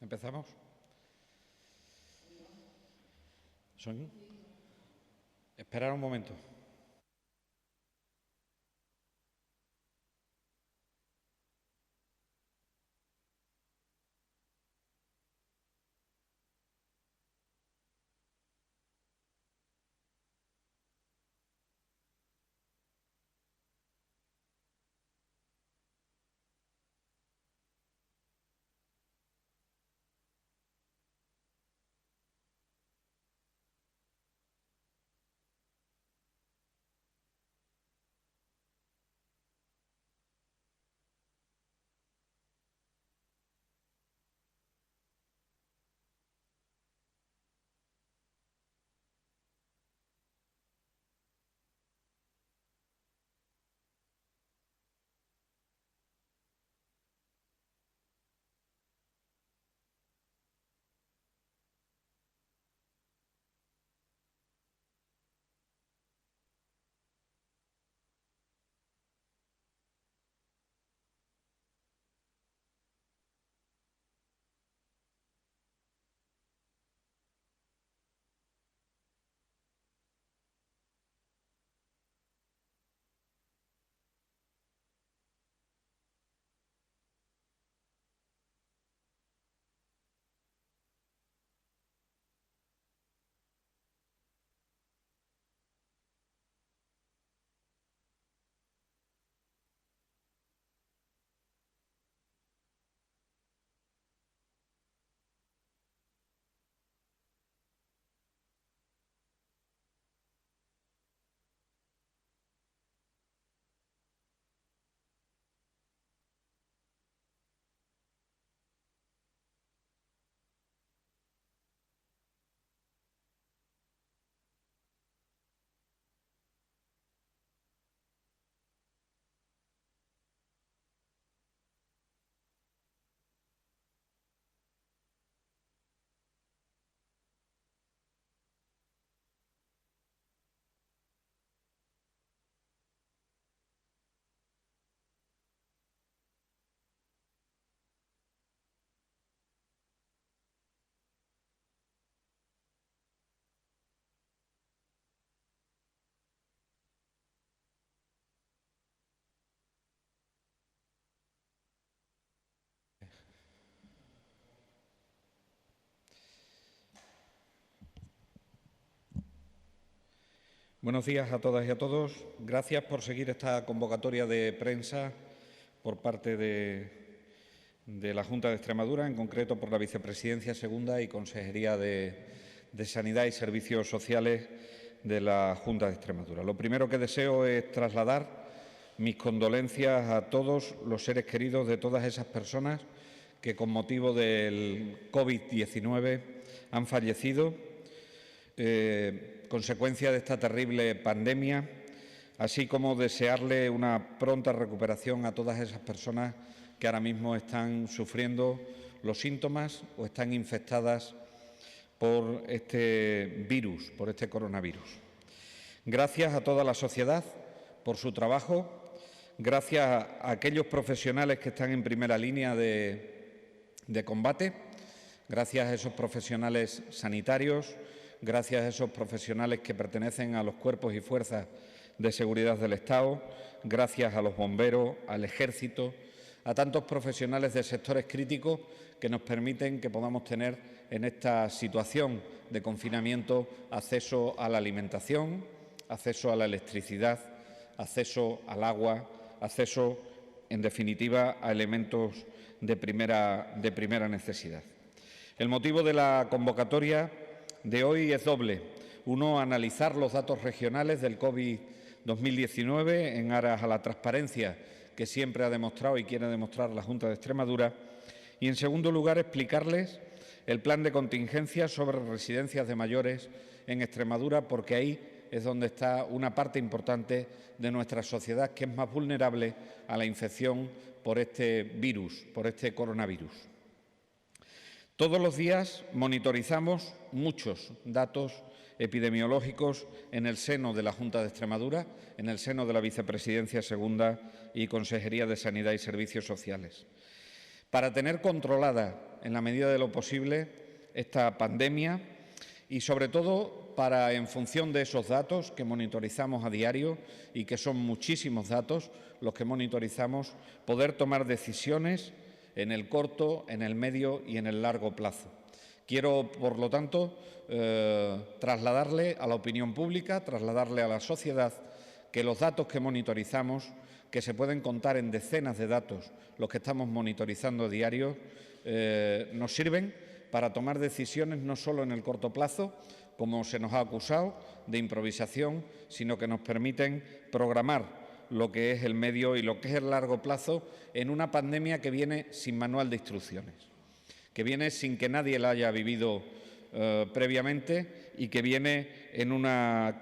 ¿Empezamos? Esperar un momento. Buenos días a todas y a todos. Gracias por seguir esta convocatoria de prensa por parte de la Junta de Extremadura, en concreto por la Vicepresidencia Segunda y Consejería de Sanidad y Servicios Sociales de la Junta de Extremadura. Lo primero que deseo es trasladar mis condolencias a todos los seres queridos de todas esas personas que con motivo del COVID-19 han fallecido, consecuencia de esta terrible pandemia, así como desearle una pronta recuperación a todas esas personas que ahora mismo están sufriendo los síntomas o están infectadas por este virus, por este coronavirus. Gracias a toda la sociedad por su trabajo, gracias a aquellos profesionales que están en primera línea de combate, gracias a esos profesionales sanitarios, gracias a esos profesionales que pertenecen a los cuerpos y fuerzas de seguridad del Estado, gracias a los bomberos, al Ejército, a tantos profesionales de sectores críticos que nos permiten que podamos tener en esta situación de confinamiento acceso a la alimentación, acceso a la electricidad, acceso al agua, acceso, en definitiva, a elementos de primera necesidad. El motivo de la convocatoria de hoy es doble. Uno, analizar los datos regionales del COVID-2019 en aras a la transparencia que siempre ha demostrado y quiere demostrar la Junta de Extremadura. Y, en segundo lugar, explicarles el plan de contingencia sobre residencias de mayores en Extremadura, porque ahí es donde está una parte importante de nuestra sociedad que es más vulnerable a la infección por este virus, por este coronavirus. Todos los días monitorizamos muchos datos epidemiológicos en el seno de la Junta de Extremadura, en el seno de la Vicepresidencia Segunda y Consejería de Sanidad y Servicios Sociales. para tener controlada, en la medida de lo posible, esta pandemia y, sobre todo, para, en función de esos datos que monitorizamos a diario y que son muchísimos datos los que monitorizamos, poder tomar decisiones en el corto, en el medio y en el largo plazo. Quiero, por lo tanto, trasladarle a la opinión pública, trasladarle a la sociedad que los datos que monitorizamos, que se pueden contar en decenas de datos, los que estamos monitorizando a diario, nos sirven para tomar decisiones no solo en el corto plazo, como se nos ha acusado, de improvisación, sino que nos permiten programar lo que es el medio y lo que es el largo plazo en una pandemia que viene sin manual de instrucciones, que viene sin que nadie la haya vivido previamente y que viene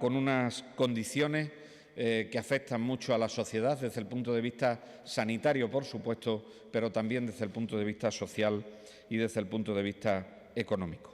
con unas condiciones que afectan mucho a la sociedad desde el punto de vista sanitario, por supuesto, pero también desde el punto de vista social y desde el punto de vista económico.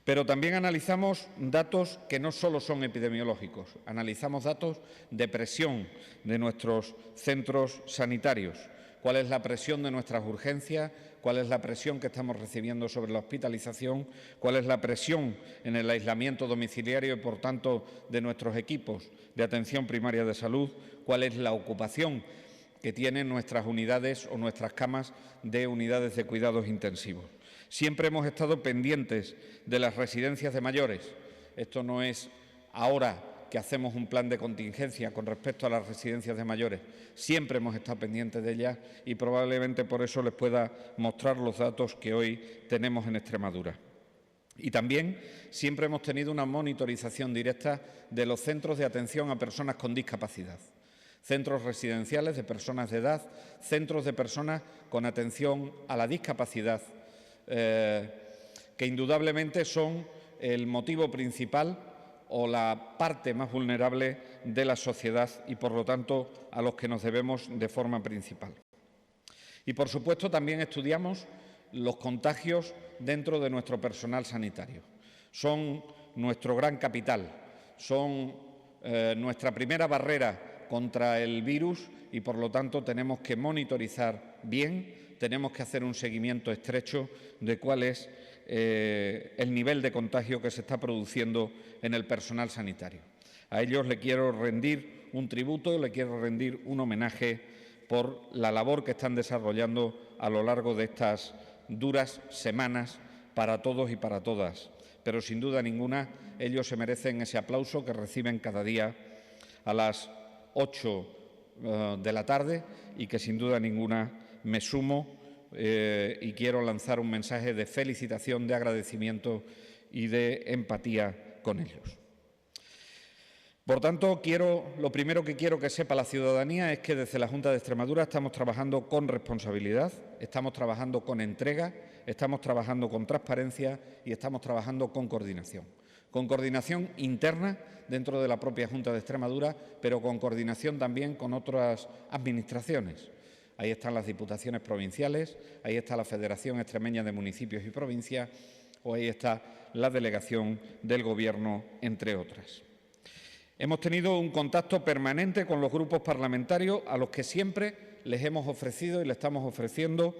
Pero también analizamos datos que no solo son epidemiológicos, analizamos datos de presión de nuestros centros sanitarios, cuál es la presión de nuestras urgencias, cuál es la presión que estamos recibiendo sobre la hospitalización, cuál es la presión en el aislamiento domiciliario y, por tanto, de nuestros equipos de atención primaria de salud, cuál es la ocupación que tienen nuestras unidades o nuestras camas de unidades de cuidados intensivos. Siempre hemos estado pendientes de las residencias de mayores. Esto no es ahora que hacemos un plan de contingencia con respecto a las residencias de mayores. Siempre hemos estado pendientes de ellas y probablemente por eso les pueda mostrar los datos que hoy tenemos en Extremadura. Y también siempre hemos tenido una monitorización directa de los centros de atención a personas con discapacidad. Centros residenciales de personas de edad, centros de personas con atención a la discapacidad, que indudablemente son el motivo principal o la parte más vulnerable de la sociedad y, por lo tanto, a los que nos debemos de forma principal. Y, por supuesto, también estudiamos los contagios dentro de nuestro personal sanitario. Son nuestro gran capital, son nuestra primera barrera contra el virus y, por lo tanto, tenemos que monitorizar bien, tenemos que hacer un seguimiento estrecho de cuál es el nivel de contagio que se está produciendo en el personal sanitario. A ellos le quiero rendir un tributo, le quiero rendir un homenaje por la labor que están desarrollando a lo largo de estas duras semanas para todos y para todas. Pero, sin duda ninguna, ellos se merecen ese aplauso que reciben cada día a las 8 de la tarde y que, sin duda ninguna, me sumo y quiero lanzar un mensaje de felicitación, de agradecimiento y de empatía con ellos. Por tanto, lo primero que quiero que sepa la ciudadanía es que desde la Junta de Extremadura estamos trabajando con responsabilidad, estamos trabajando con entrega, estamos trabajando con transparencia y estamos trabajando con coordinación. Con coordinación interna dentro de la propia Junta de Extremadura, pero con coordinación también con otras administraciones. Ahí están las diputaciones provinciales, ahí está la Federación Extremeña de Municipios y Provincias o ahí está la delegación del Gobierno, entre otras. Hemos tenido un contacto permanente con los grupos parlamentarios a los que siempre les hemos ofrecido y le estamos ofreciendo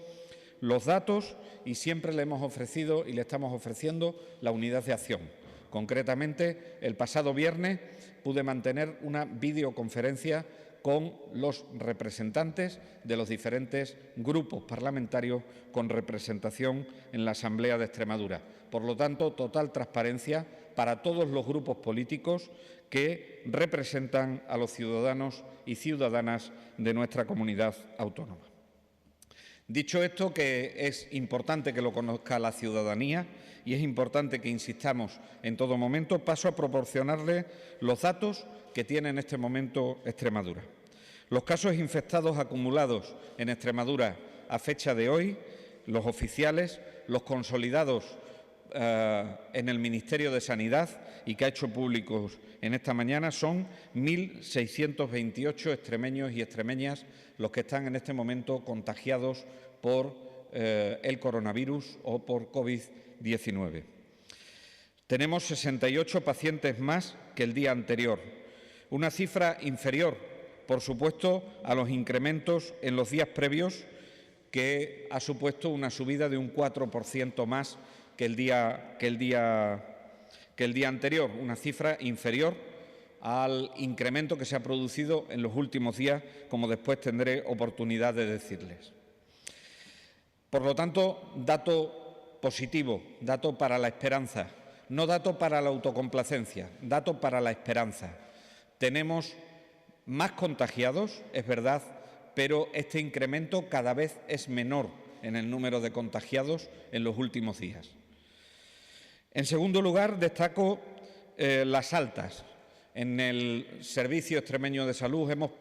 los datos y siempre le hemos ofrecido y le estamos ofreciendo la unidad de acción. Concretamente, el pasado viernes pude mantener una videoconferencia con los representantes de los diferentes grupos parlamentarios con representación en la Asamblea de Extremadura. Por lo tanto, total transparencia para todos los grupos políticos que representan a los ciudadanos y ciudadanas de nuestra comunidad autónoma. Dicho esto, que es importante que lo conozca la ciudadanía y es importante que insistamos en todo momento, paso a proporcionarle los datos que tiene en este momento Extremadura. Los casos infectados acumulados en Extremadura a fecha de hoy, los oficiales, los consolidados en el Ministerio de Sanidad y que ha hecho públicos en esta mañana, son 1.628 extremeños y extremeñas los que están en este momento contagiados por el coronavirus o por COVID-19. Tenemos 68 pacientes más que el día anterior, una cifra inferior, por supuesto, a los incrementos en los días previos que ha supuesto una subida de un 4% más que el día anterior, una cifra inferior al incremento que se ha producido en los últimos días, como después tendré oportunidad de decirles. Por lo tanto, dato positivo, dato para la esperanza, no dato para la autocomplacencia, dato para la esperanza. Tenemos más contagiados, es verdad, pero este incremento cada vez es menor en el número de contagiados en los últimos días. En segundo lugar, destaco las altas. En el Servicio Extremeño de Salud hemos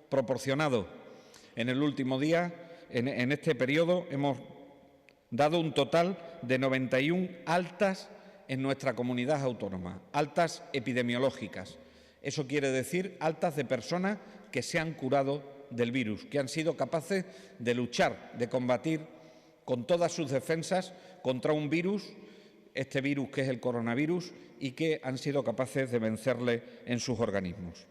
proporcionado en el último día, en este periodo, hemos dado un total de 91 altas en nuestra comunidad autónoma, altas epidemiológicas. Eso quiere decir altas de personas que se han curado del virus, que han sido capaces de luchar, de combatir con todas sus defensas contra un virus, este virus que es el coronavirus, y que han sido capaces de vencerle en sus organismos.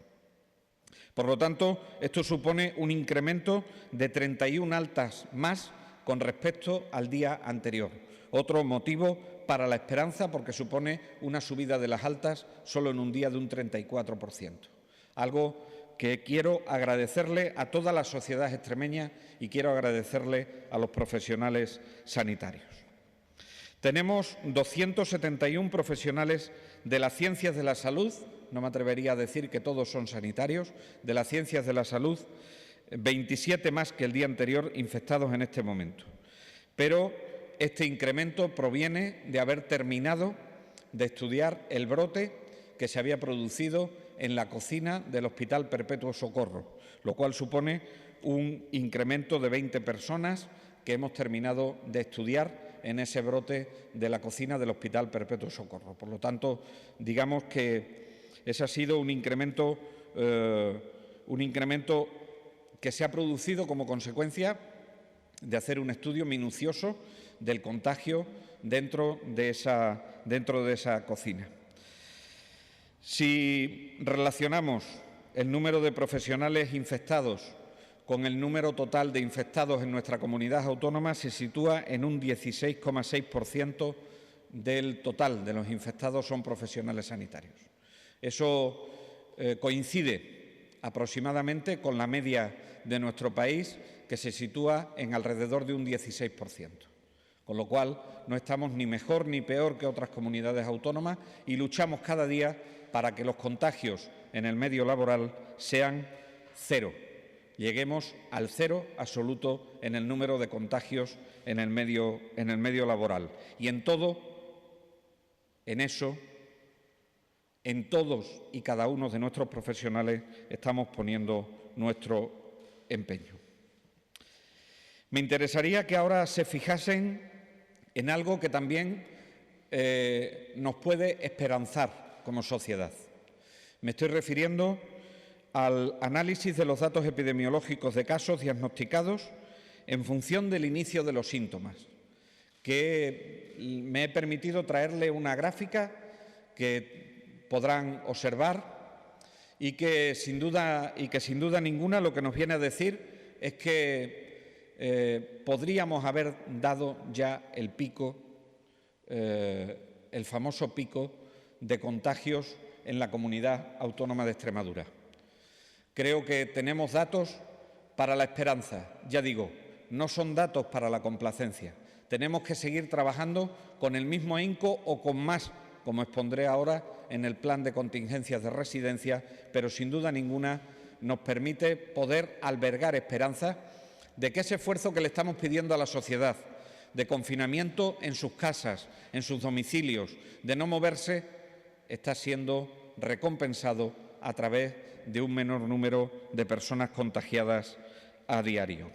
Por lo tanto, esto supone un incremento de 31 altas más con respecto al día anterior. Otro motivo para la esperanza, porque supone una subida de las altas solo en un día de un 34%. Algo que quiero agradecerle a toda la sociedad extremeña y quiero agradecerle a los profesionales sanitarios. Tenemos 271 profesionales de las ciencias de la salud, no me atrevería a decir que todos son sanitarios, de las ciencias de la salud, 27 más que el día anterior infectados en este momento. Pero este incremento proviene de haber terminado de estudiar el brote que se había producido en la cocina del Hospital Perpetuo Socorro, lo cual supone un incremento de 20 personas que hemos terminado de estudiar en ese brote de la cocina del Hospital Perpetuo Socorro. Por lo tanto, digamos que ese ha sido un incremento que se ha producido como consecuencia de hacer un estudio minucioso del contagio dentro de esa cocina. Si relacionamos el número de profesionales infectados con el número total de infectados en nuestra comunidad autónoma, se sitúa en un 16,6% del total de los infectados son profesionales sanitarios. Eso coincide aproximadamente con la media de nuestro país, que se sitúa en alrededor de un 16%. Con lo cual, no estamos ni mejor ni peor que otras comunidades autónomas y luchamos cada día para que los contagios en el medio laboral sean cero. Lleguemos al cero absoluto en el número de contagios en el medio laboral. Y en todo, en eso, en todos y cada uno de nuestros profesionales estamos poniendo nuestro empeño. Me interesaría que ahora se fijasen en algo que también nos puede esperanzar como sociedad. Me estoy refiriendo al análisis de los datos epidemiológicos de casos diagnosticados en función del inicio de los síntomas, que me he permitido traerle una gráfica que podrán observar y que sin duda ninguna lo que nos viene a decir es que podríamos haber dado ya el pico, el famoso pico de contagios en la comunidad autónoma de Extremadura. Creo que tenemos datos para la esperanza, ya digo, no son datos para la complacencia. Tenemos que seguir trabajando con el mismo ahínco o con más, como expondré ahora en el plan de contingencias de residencia, pero sin duda ninguna nos permite poder albergar esperanza de que ese esfuerzo que le estamos pidiendo a la sociedad, de confinamiento en sus casas, en sus domicilios, de no moverse, está siendo recompensado a través de un menor número de personas contagiadas a diario.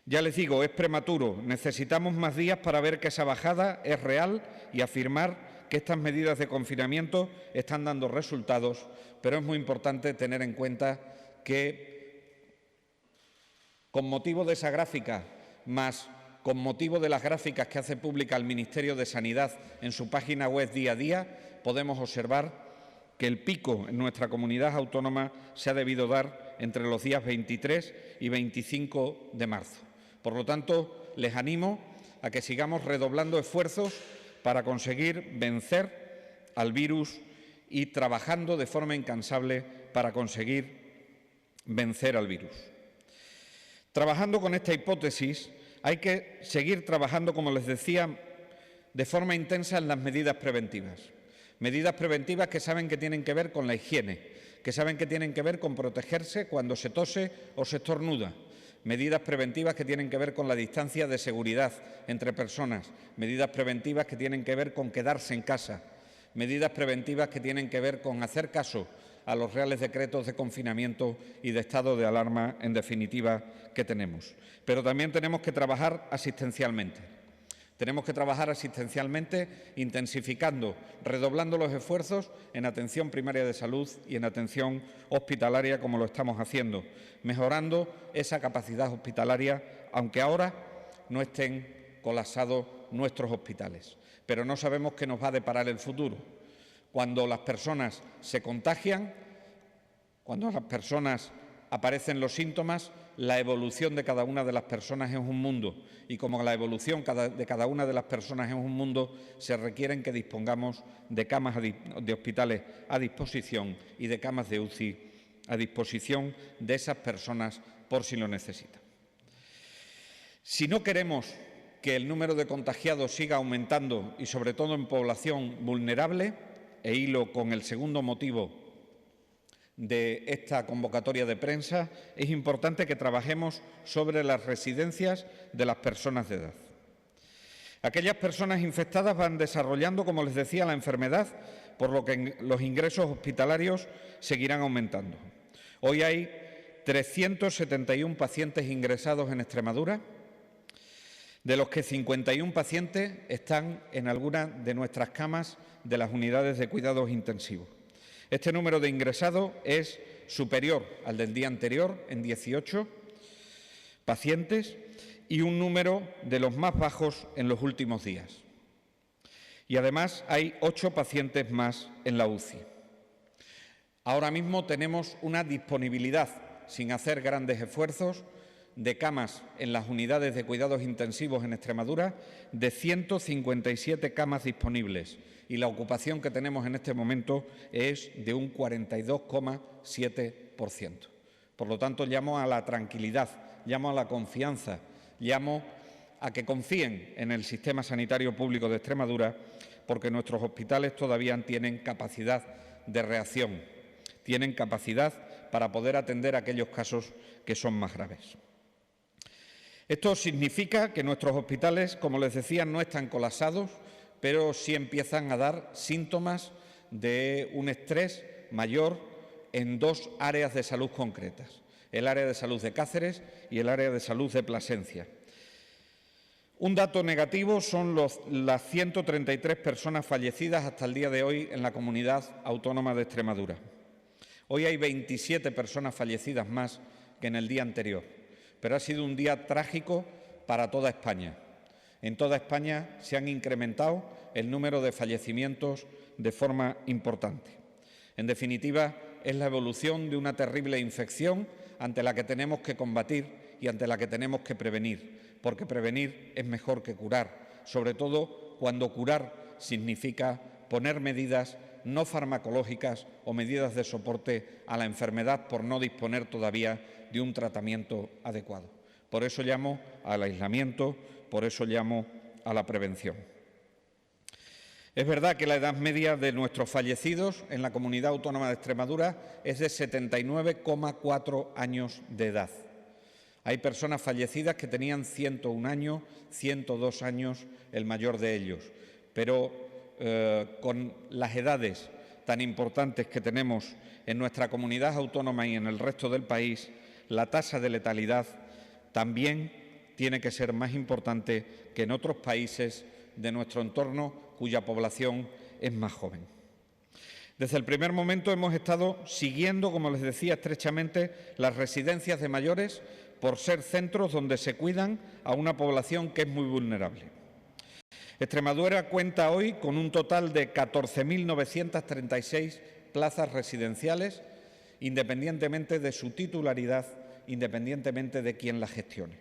Ya les digo, es prematuro, necesitamos más días para ver que esa bajada es real y afirmar que estas medidas de confinamiento están dando resultados, pero es muy importante tener en cuenta que con motivo de esa gráfica, más con motivo de las gráficas que hace pública el Ministerio de Sanidad en su página web día a día, podemos observar que el pico en nuestra comunidad autónoma se ha debido dar entre los días 23 y 25 de marzo. Por lo tanto, les animo a que sigamos redoblando esfuerzos para conseguir vencer al virus y trabajando de forma incansable para conseguir vencer al virus. Trabajando con esta hipótesis, hay que seguir trabajando, como les decía, de forma intensa en las medidas preventivas. Medidas preventivas que saben que tienen que ver con la higiene, que saben que tienen que ver con protegerse cuando se tose o se estornuda. Medidas preventivas que tienen que ver con la distancia de seguridad entre personas. Medidas preventivas que tienen que ver con quedarse en casa. Medidas preventivas que tienen que ver con hacer caso a los reales decretos de confinamiento y de estado de alarma, en definitiva, que tenemos. Pero también tenemos que trabajar asistencialmente. Tenemos que trabajar asistencialmente intensificando, redoblando los esfuerzos en atención primaria de salud y en atención hospitalaria, como lo estamos haciendo, mejorando esa capacidad hospitalaria, aunque ahora no estén colapsados nuestros hospitales. Pero no sabemos qué nos va a deparar el futuro. Cuando las personas se contagian, cuando las personas aparecen los síntomas, la evolución de cada una de las personas es un mundo, y como la evolución de cada una de las personas es un mundo, se requieren que dispongamos de camas de hospitales a disposición y de camas de UCI a disposición de esas personas por si lo necesitan. Si no queremos que el número de contagiados siga aumentando y sobre todo en población vulnerable, e hilo con el segundo motivo de esta convocatoria de prensa, es importante que trabajemos sobre las residencias de las personas de edad. Aquellas personas infectadas van desarrollando, como les decía, la enfermedad, por lo que los ingresos hospitalarios seguirán aumentando. Hoy hay 371 pacientes ingresados en Extremadura, de los que 51 pacientes están en alguna de nuestras camas de las unidades de cuidados intensivos. Este número de ingresados es superior al del día anterior, en 18 pacientes, y un número de los más bajos en los últimos días. Y además hay 8 pacientes más en la UCI. Ahora mismo tenemos una disponibilidad, sin hacer grandes esfuerzos, de camas en las unidades de cuidados intensivos en Extremadura, de 157 camas disponibles, y la ocupación que tenemos en este momento es de un 42,7%. Por lo tanto, llamo a la tranquilidad, llamo a la confianza, llamo a que confíen en el sistema sanitario público de Extremadura, porque nuestros hospitales todavía tienen capacidad de reacción, tienen capacidad para poder atender aquellos casos que son más graves. Esto significa que nuestros hospitales, como les decía, no están colapsados, pero sí empiezan a dar síntomas de un estrés mayor en 2 áreas de salud concretas, el área de salud de Cáceres y el área de salud de Plasencia. Un dato negativo son las 133 personas fallecidas hasta el día de hoy en la Comunidad Autónoma de Extremadura. Hoy hay 27 personas fallecidas más que en el día anterior, pero ha sido un día trágico para toda España. En toda España se han incrementado el número de fallecimientos de forma importante. En definitiva, es la evolución de una terrible infección ante la que tenemos que combatir y ante la que tenemos que prevenir, porque prevenir es mejor que curar, sobre todo cuando curar significa poner medidas no farmacológicas o medidas de soporte a la enfermedad por no disponer todavía de un tratamiento adecuado. Por eso llamo al aislamiento, por eso llamo a la prevención. Es verdad que la edad media de nuestros fallecidos en la Comunidad Autónoma de Extremadura es de 79,4 años de edad. Hay personas fallecidas que tenían 101 años, 102 años, el mayor de ellos, pero con las edades tan importantes que tenemos en nuestra comunidad autónoma y en el resto del país, la tasa de letalidad también tiene que ser más importante que en otros países de nuestro entorno cuya población es más joven. Desde el primer momento hemos estado siguiendo, como les decía, estrechamente las residencias de mayores por ser centros donde se cuidan a una población que es muy vulnerable. Extremadura cuenta hoy con un total de 14.936 plazas residenciales, independientemente de su titularidad, independientemente de quién la gestione.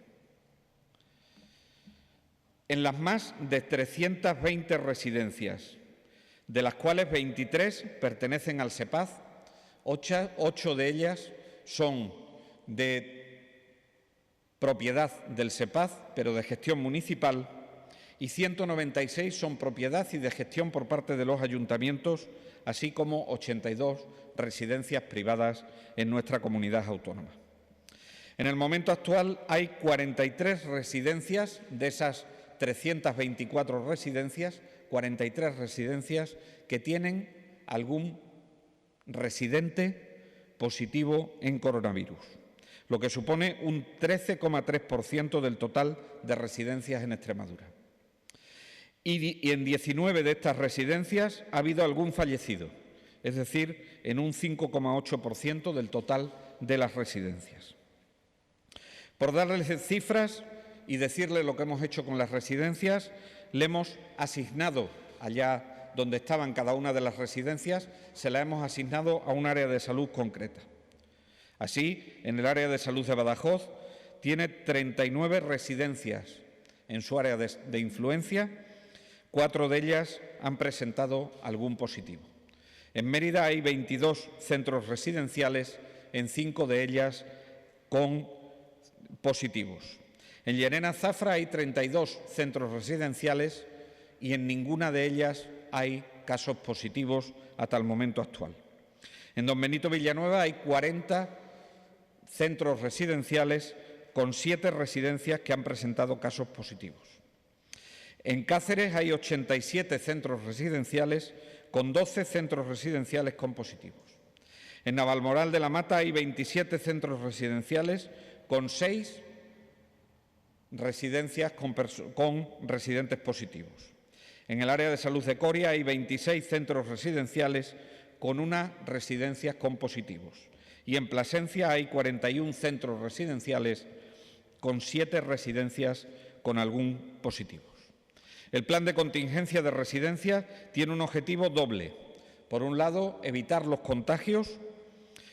en las más de 320 residencias, de las cuales 23 pertenecen al SEPAZ, 8 de ellas son de propiedad del SEPAZ, pero de gestión municipal, y 196 son propiedad y de gestión por parte de los ayuntamientos, así como 82 residencias privadas en nuestra comunidad autónoma. En el momento actual hay 43 residencias de esas 324 residencias, 43 residencias que tienen algún residente positivo en coronavirus, lo que supone un 13,3% del total de residencias en Extremadura. Y en 19 de estas residencias ha habido algún fallecido, es decir, en un 5,8% del total de las residencias. Por darles cifras y decirle lo que hemos hecho con las residencias, le hemos asignado, allá donde estaban cada una de las residencias, se la hemos asignado a un área de salud concreta. Así, en el área de salud de Badajoz tiene 39 residencias en su área de influencia, 4 de ellas han presentado algún positivo. En Mérida hay 22 centros residenciales, en 5 de ellas con positivos. En Llerena Zafra hay 32 centros residenciales y en ninguna de ellas hay casos positivos hasta el momento actual. En Don Benito Villanueva hay 40 centros residenciales con 7 residencias que han presentado casos positivos. En Cáceres hay 87 centros residenciales con 12 centros residenciales con positivos. En Navalmoral de la Mata hay 27 centros residenciales con 6 residencias con residentes positivos. En el área de salud de Coria hay 26 centros residenciales con 1 residencia con positivos. Y en Plasencia hay 41 centros residenciales con 7 residencias con algún positivo. El plan de contingencia de residencias tiene un objetivo doble. Por un lado, evitar los contagios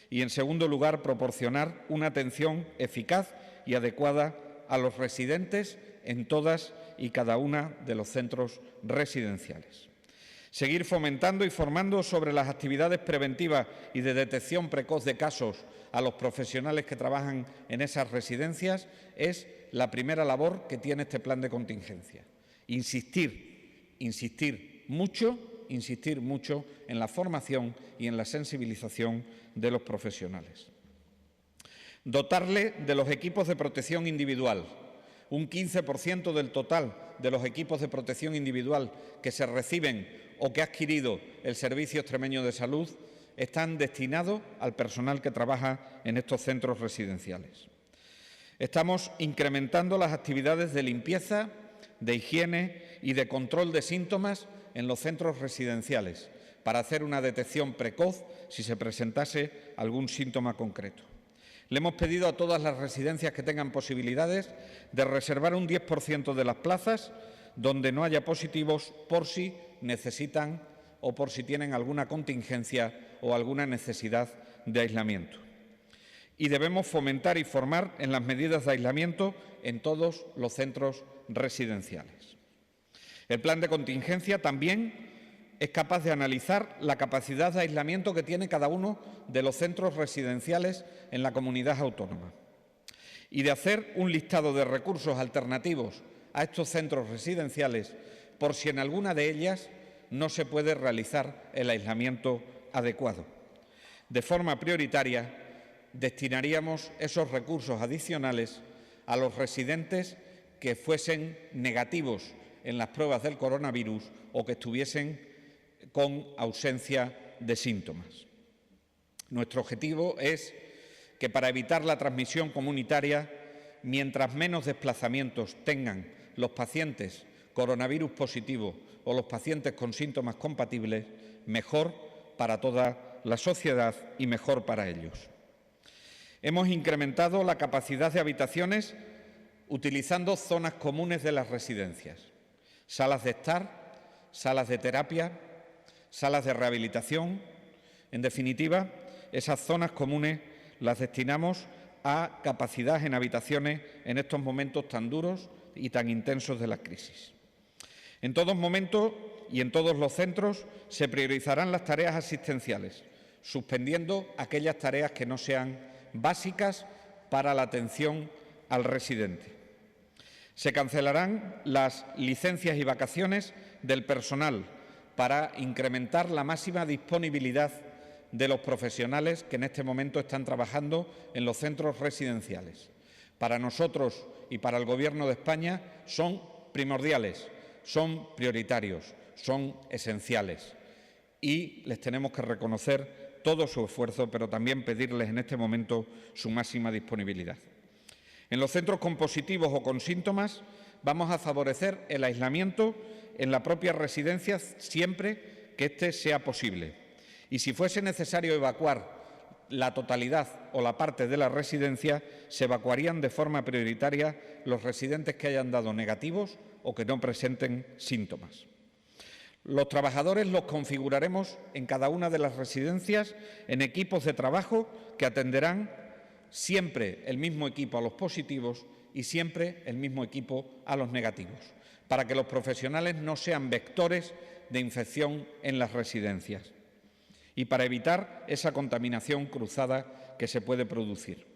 y, en segundo lugar, proporcionar una atención eficaz y adecuada a los residentes en todas y cada uno de los centros residenciales. Seguir fomentando y formando sobre las actividades preventivas y de detección precoz de casos a los profesionales que trabajan en esas residencias es la primera labor que tiene este plan de contingencia. Insistir mucho en la formación y en la sensibilización de los profesionales. Dotarle de los equipos de protección individual. Un 15% del total de los equipos de protección individual que se reciben o que ha adquirido el Servicio Extremeño de Salud están destinados al personal que trabaja en estos centros residenciales. Estamos incrementando las actividades de limpieza, de higiene y de control de síntomas en los centros residenciales para hacer una detección precoz si se presentase algún síntoma concreto. Le hemos pedido a todas las residencias que tengan posibilidades de reservar un 10% de las plazas donde no haya positivos por si necesitan o por si tienen alguna contingencia o alguna necesidad de aislamiento. Y debemos fomentar y formar en las medidas de aislamiento en todos los centros residenciales. El plan de contingencia también es capaz de analizar la capacidad de aislamiento que tiene cada uno de los centros residenciales en la comunidad autónoma y de hacer un listado de recursos alternativos a estos centros residenciales por si en alguna de ellas no se puede realizar el aislamiento adecuado. De forma prioritaria, destinaríamos esos recursos adicionales a los residentes que fuesen negativos en las pruebas del coronavirus o que estuviesen con ausencia de síntomas. Nuestro objetivo es que para evitar la transmisión comunitaria, mientras menos desplazamientos tengan los pacientes coronavirus positivos o los pacientes con síntomas compatibles, mejor para toda la sociedad y mejor para ellos. Hemos incrementado la capacidad de habitaciones utilizando zonas comunes de las residencias, salas de estar, salas de terapia, salas de rehabilitación. En definitiva, esas zonas comunes las destinamos a capacidad en habitaciones en estos momentos tan duros, y tan intensos de la crisis. En todos momentos y en todos los centros se priorizarán las tareas asistenciales, suspendiendo aquellas tareas que no sean básicas para la atención al residente. Se cancelarán las licencias y vacaciones del personal para incrementar la máxima disponibilidad de los profesionales que en este momento están trabajando en los centros residenciales. Para nosotros y para el Gobierno de España son primordiales, son prioritarios, son esenciales y les tenemos que reconocer todo su esfuerzo, pero también pedirles en este momento su máxima disponibilidad. En los centros con positivos o con síntomas vamos a favorecer el aislamiento en la propia residencia siempre que éste sea posible. Y si fuese necesario evacuar la totalidad o la parte de la residencia, se evacuarían de forma prioritaria los residentes que hayan dado negativos o que no presenten síntomas. Los trabajadores los configuraremos en cada una de las residencias en equipos de trabajo que atenderán siempre el mismo equipo a los positivos y siempre el mismo equipo a los negativos, para que los profesionales no sean vectores de infección en las residencias y para evitar esa contaminación cruzada que se puede producir.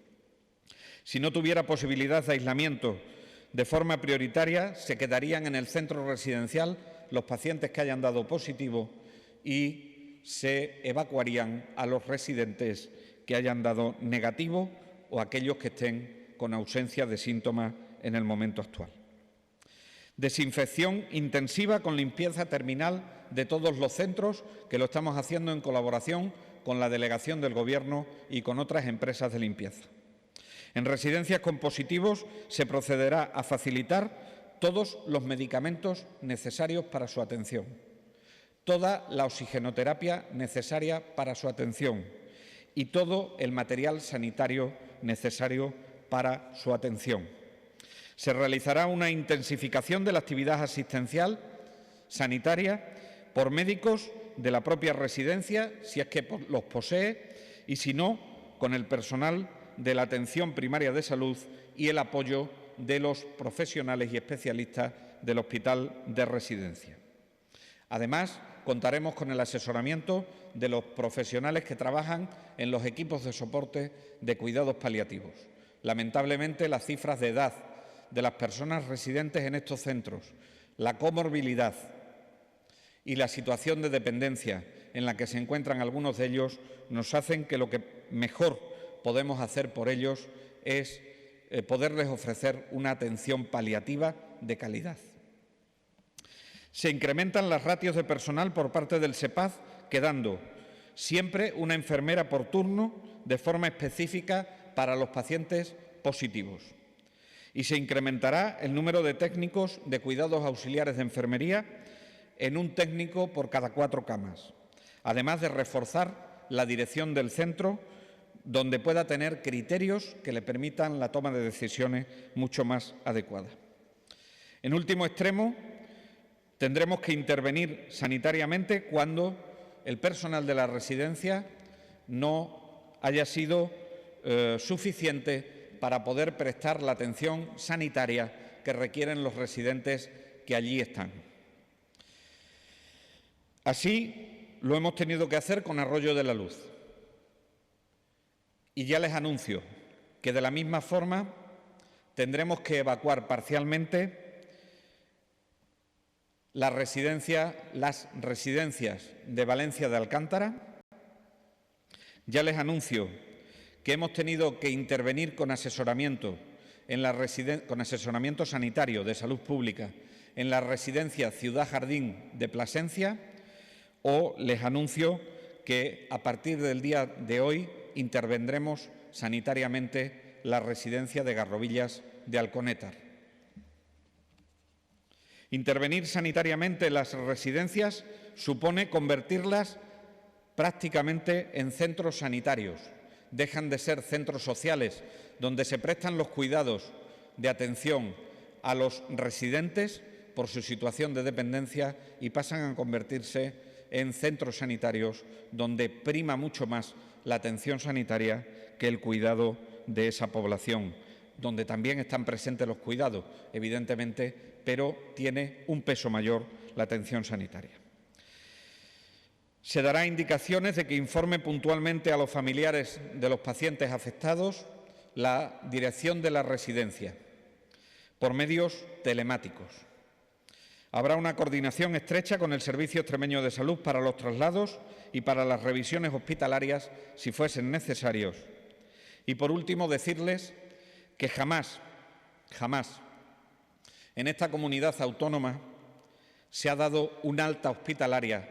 Si no tuviera posibilidad de aislamiento de forma prioritaria, se quedarían en el centro residencial los pacientes que hayan dado positivo y se evacuarían a los residentes que hayan dado negativo o aquellos que estén con ausencia de síntomas en el momento actual. Desinfección intensiva con limpieza terminal de todos los centros, que lo estamos haciendo en colaboración con la delegación del Gobierno y con otras empresas de limpieza. En residencias con positivos se procederá a facilitar todos los medicamentos necesarios para su atención, toda la oxigenoterapia necesaria para su atención y todo el material sanitario necesario para su atención. Se realizará una intensificación de la actividad asistencial sanitaria por médicos de la propia residencia, si es que los posee, y si no, con el personal de la atención primaria de salud y el apoyo de los profesionales y especialistas del hospital de residencia. Además, contaremos con el asesoramiento de los profesionales que trabajan en los equipos de soporte de cuidados paliativos. Lamentablemente, las cifras de edad de las personas residentes en estos centros, la comorbilidad y la situación de dependencia en la que se encuentran algunos de ellos nos hacen que lo que mejor podemos hacer por ellos es poderles ofrecer una atención paliativa de calidad. Se incrementan las ratios de personal por parte del SEPAZ, quedando siempre una enfermera por turno de forma específica para los pacientes positivos. Y se incrementará el número de técnicos de cuidados auxiliares de enfermería en un técnico por cada 4 camas, además de reforzar la dirección del centro, donde pueda tener criterios que le permitan la toma de decisiones mucho más adecuada. En último extremo, tendremos que intervenir sanitariamente cuando el personal de la residencia no haya sido suficiente para poder prestar la atención sanitaria que requieren los residentes que allí están. Así lo hemos tenido que hacer con Arroyo de la Luz. Y ya les anuncio que de la misma forma tendremos que evacuar parcialmente las residencias de Valencia de Alcántara. Ya les anuncio que hemos tenido que intervenir con asesoramiento, con asesoramiento sanitario de salud pública en la residencia Ciudad Jardín de Plasencia, o les anuncio que a partir del día de hoy intervendremos sanitariamente la residencia de Garrovillas de Alconétar. Intervenir sanitariamente las residencias supone convertirlas prácticamente en centros sanitarios. Dejan de ser centros sociales donde se prestan los cuidados de atención a los residentes por su situación de dependencia y pasan a convertirse en centros sanitarios donde prima mucho más la atención sanitaria que el cuidado de esa población. donde también están presentes los cuidados, evidentemente, pero tiene un peso mayor la atención sanitaria. Se dará indicaciones de que informe puntualmente a los familiares de los pacientes afectados la dirección de la residencia por medios telemáticos. Habrá una coordinación estrecha con el Servicio Extremeño de Salud para los traslados y para las revisiones hospitalarias si fuesen necesarios. Y, por último, decirles que jamás en esta comunidad autónoma se ha dado un alta hospitalaria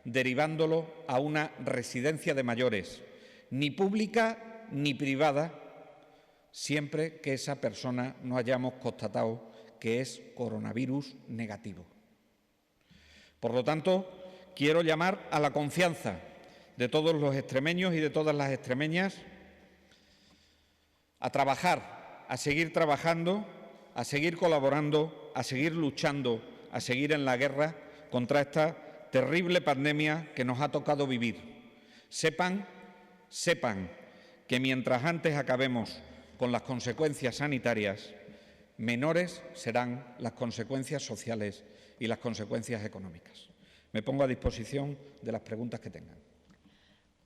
derivándolo a una residencia de mayores, ni pública ni privada, siempre que esa persona no hayamos constatado que es coronavirus negativo. Por lo tanto, quiero llamar a la confianza de todos los extremeños y de todas las extremeñas a trabajar, a seguir trabajando, a seguir colaborando, a seguir luchando, a seguir en la guerra contra esta terrible pandemia que nos ha tocado vivir. Sepan que mientras antes acabemos con las consecuencias sanitarias, menores serán las consecuencias sociales y las consecuencias económicas. Me pongo a disposición de las preguntas que tengan.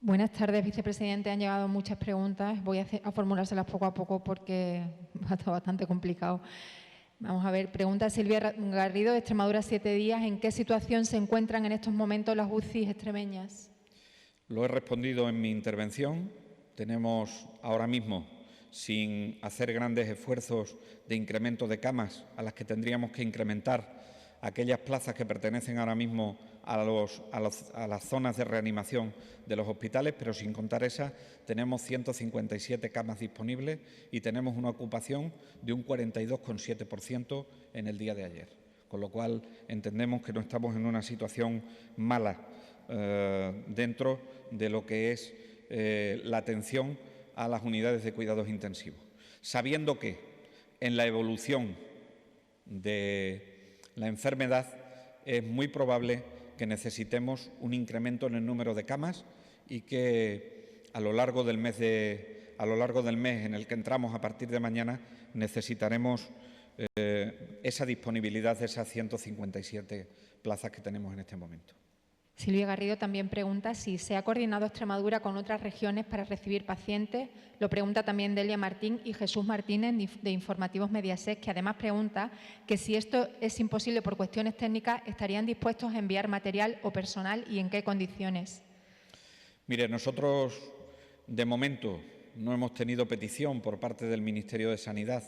Buenas tardes, vicepresidente. Han llegado muchas preguntas. Voy a formulárselas poco a poco porque va a estar bastante complicado. Vamos a ver, pregunta Silvia Garrido, de Extremadura 7 días. ¿En qué situación se encuentran en estos momentos las UCI extremeñas? Lo he respondido en mi intervención. Tenemos ahora mismo, sin hacer grandes esfuerzos de incremento de camas, a las que tendríamos que incrementar aquellas plazas que pertenecen ahora mismo a las zonas de reanimación de los hospitales, pero sin contar esas, tenemos 157 camas disponibles y tenemos una ocupación de un 42,7% en el día de ayer. Con lo cual, entendemos que no estamos en una situación mala dentro de lo que es la atención a las unidades de cuidados intensivos, sabiendo que en la evolución de la enfermedad es muy probable que necesitemos un incremento en el número de camas y que a lo largo del mes en el que entramos a partir de mañana necesitaremos esa disponibilidad de esas 157 plazas que tenemos en este momento. Silvia Garrido también pregunta si se ha coordinado Extremadura con otras regiones para recibir pacientes. Lo pregunta también Delia Martín y Jesús Martínez, de Informativos Mediaset, que además pregunta que si esto es imposible por cuestiones técnicas, ¿estarían dispuestos a enviar material o personal y en qué condiciones? Mire, nosotros de momento no hemos tenido petición por parte del Ministerio de Sanidad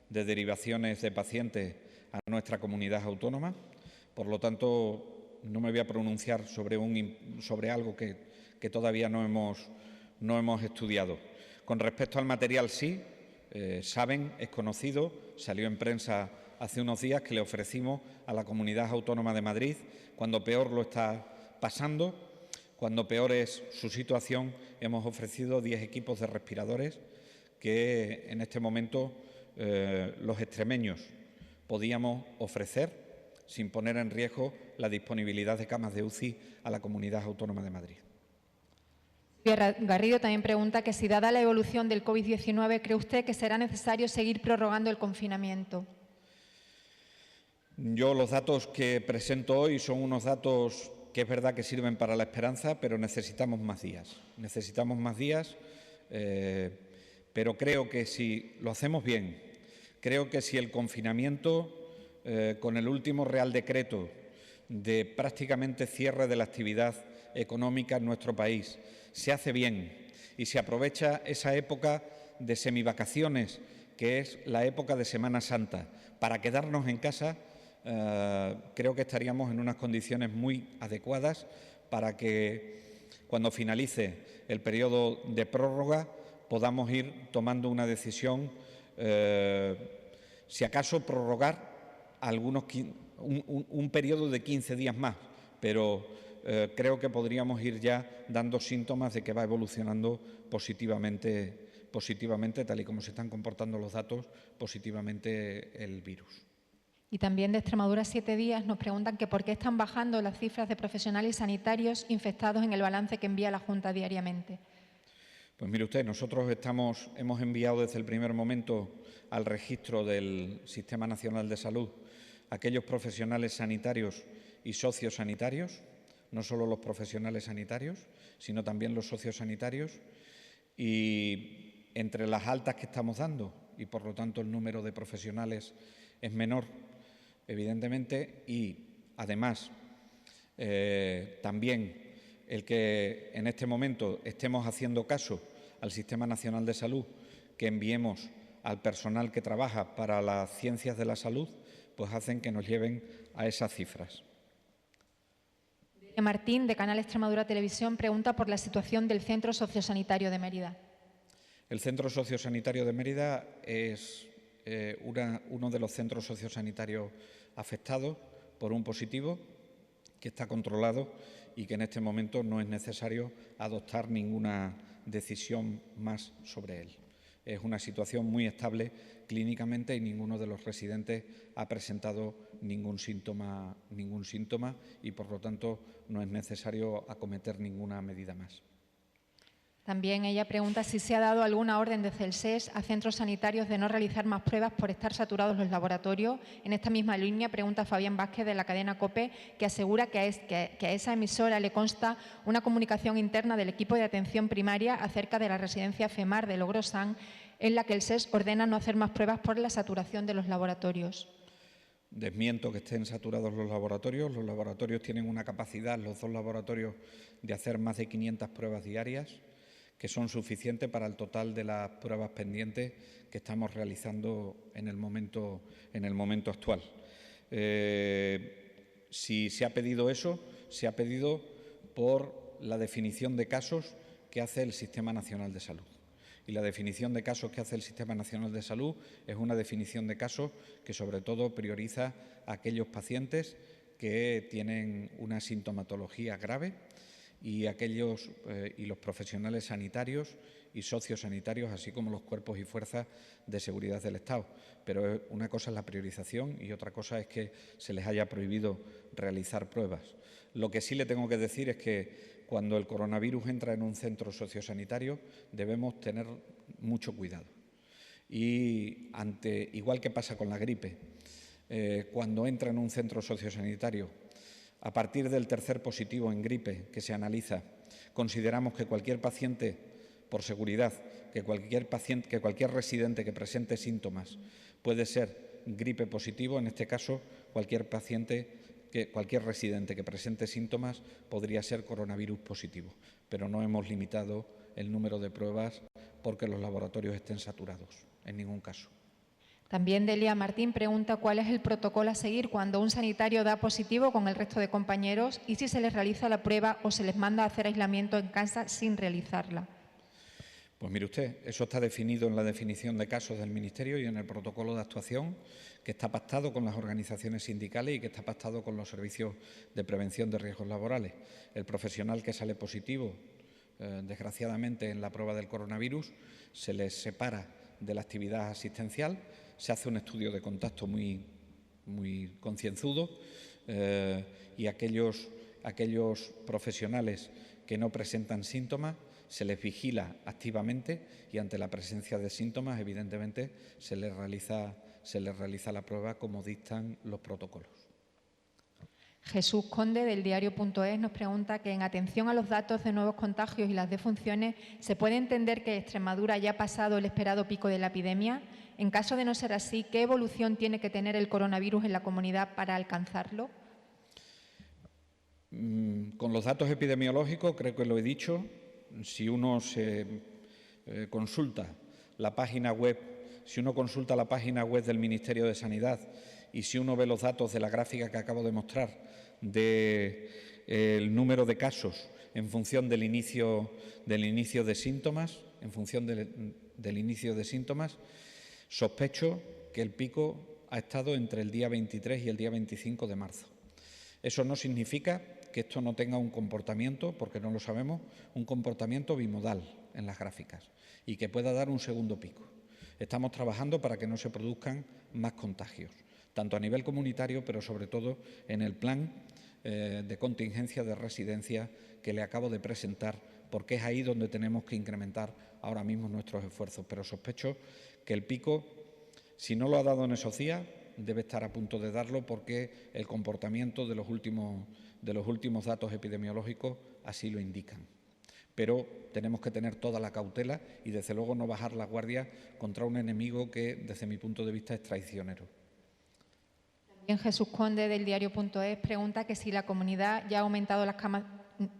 de derivaciones de pacientes a nuestra comunidad autónoma. Por lo tanto, no me voy a pronunciar sobre algo que todavía no hemos estudiado. Con respecto al material, sí, saben, es conocido, salió en prensa hace unos días que le ofrecimos a la Comunidad Autónoma de Madrid, cuando peor lo está pasando, cuando peor es su situación, hemos ofrecido 10 equipos de respiradores que en este momento los extremeños podíamos ofrecer sin poner en riesgo la disponibilidad de camas de UCI a la Comunidad Autónoma de Madrid. Garrido también pregunta que si, dada la evolución del COVID-19, ¿cree usted que será necesario seguir prorrogando el confinamiento? Yo los datos que presento hoy son unos datos que es verdad que sirven para la esperanza, pero necesitamos más días. Necesitamos más días, pero creo que si lo hacemos bien, creo que si el confinamiento, con el último Real Decreto de prácticamente cierre de la actividad económica en nuestro país, se hace bien y se aprovecha esa época de semivacaciones, que es la época de Semana Santa, para quedarnos en casa, creo que estaríamos en unas condiciones muy adecuadas para que cuando finalice el periodo de prórroga podamos ir tomando una decisión, si acaso prorrogar un periodo de 15 días más, pero creo que podríamos ir ya dando síntomas de que va evolucionando positivamente, tal y como se están comportando los datos, positivamente el virus. Y también de Extremadura 7 días nos preguntan que por qué están bajando las cifras de profesionales sanitarios infectados en el balance que envía la Junta diariamente. Pues mire usted, nosotros hemos enviado desde el primer momento al registro del Sistema Nacional de Salud aquellos profesionales sanitarios y sociosanitarios, no solo los profesionales sanitarios, sino también los sociosanitarios, y entre las altas que estamos dando, y por lo tanto el número de profesionales es menor, evidentemente, y además también el que en este momento estemos haciendo caso al Sistema Nacional de Salud, que enviemos al personal que trabaja para las ciencias de la salud, pues hacen que nos lleven a esas cifras. Martín, de Canal Extremadura Televisión, pregunta por la situación del Centro Sociosanitario de Mérida. El Centro Sociosanitario de Mérida es uno de los centros sociosanitarios afectados por un positivo que está controlado y que en este momento no es necesario adoptar ninguna decisión más sobre él. Es una situación muy estable clínicamente y ninguno de los residentes ha presentado ningún síntoma y, por lo tanto, no es necesario acometer ninguna medida más. También ella pregunta si se ha dado alguna orden desde el SES a centros sanitarios de no realizar más pruebas por estar saturados los laboratorios. En esta misma línea pregunta Fabián Vázquez, de la cadena COPE, que asegura que a esa emisora le consta una comunicación interna del equipo de atención primaria acerca de la residencia FEMAR de Logrosán, en la que el SES ordena no hacer más pruebas por la saturación de los laboratorios. Desmiento que estén saturados los laboratorios. Los laboratorios tienen una capacidad, los dos laboratorios, de hacer más de 500 pruebas diarias, que son suficientes para el total de las pruebas pendientes que estamos realizando en el momento actual. Si se ha pedido eso, se ha pedido por la definición de casos que hace el Sistema Nacional de Salud. Y la definición de casos que hace el Sistema Nacional de Salud es una definición de casos que, sobre todo, prioriza a aquellos pacientes que tienen una sintomatología grave y los profesionales sanitarios y sociosanitarios, así como los cuerpos y fuerzas de seguridad del Estado. Pero una cosa es la priorización y otra cosa es que se les haya prohibido realizar pruebas. Lo que sí le tengo que decir es que cuando el coronavirus entra en un centro sociosanitario debemos tener mucho cuidado. Y igual que pasa con la gripe, cuando entra en un centro sociosanitario, a partir del tercer positivo en gripe que se analiza, consideramos que cualquier paciente, por seguridad, que cualquier residente que presente síntomas puede ser gripe positivo. En este caso, cualquier residente que presente síntomas podría ser coronavirus positivo, pero no hemos limitado el número de pruebas porque los laboratorios estén saturados, en ningún caso. También Delia Martín pregunta cuál es el protocolo a seguir cuando un sanitario da positivo con el resto de compañeros y si se les realiza la prueba o se les manda a hacer aislamiento en casa sin realizarla. Pues mire usted, eso está definido en la definición de casos del Ministerio y en el protocolo de actuación que está pactado con las organizaciones sindicales y que está pactado con los servicios de prevención de riesgos laborales. El profesional que sale positivo, desgraciadamente, en la prueba del coronavirus, se les separa de la actividad asistencial, se hace un estudio de contacto muy concienzudo y aquellos profesionales que no presentan síntomas se les vigila activamente y ante la presencia de síntomas, evidentemente, se les realiza la prueba como dictan los protocolos. Jesús Conde, del diario.es, nos pregunta que en atención a los datos de nuevos contagios y las defunciones, ¿se puede entender que Extremadura ya ha pasado el esperado pico de la epidemia? En caso de no ser así, ¿qué evolución tiene que tener el coronavirus en la comunidad para alcanzarlo? Con los datos epidemiológicos, creo que lo he dicho, si uno consulta la página web del Ministerio de Sanidad y si uno ve los datos de la gráfica que acabo de mostrar del número de casos en función del inicio de síntomas, sospecho que el pico ha estado entre el día 23 y el día 25 de marzo. Eso no significa que esto no tenga un comportamiento, porque no lo sabemos, un comportamiento bimodal en las gráficas y que pueda dar un segundo pico. Estamos trabajando para que no se produzcan más contagios, tanto a nivel comunitario, pero sobre todo en el plan de contingencia de residencia que le acabo de presentar, porque es ahí donde tenemos que incrementar ahora mismo nuestros esfuerzos. Pero sospecho que el pico Si no lo ha dado en esos días, debe estar a punto de darlo porque el comportamiento de los últimos datos epidemiológicos así lo indican. Pero tenemos que tener toda la cautela y, desde luego, no bajar la guardia contra un enemigo que, desde mi punto de vista, es traicionero. También Jesús Conde, del diario.es, pregunta que si la comunidad ya ha aumentado las camas,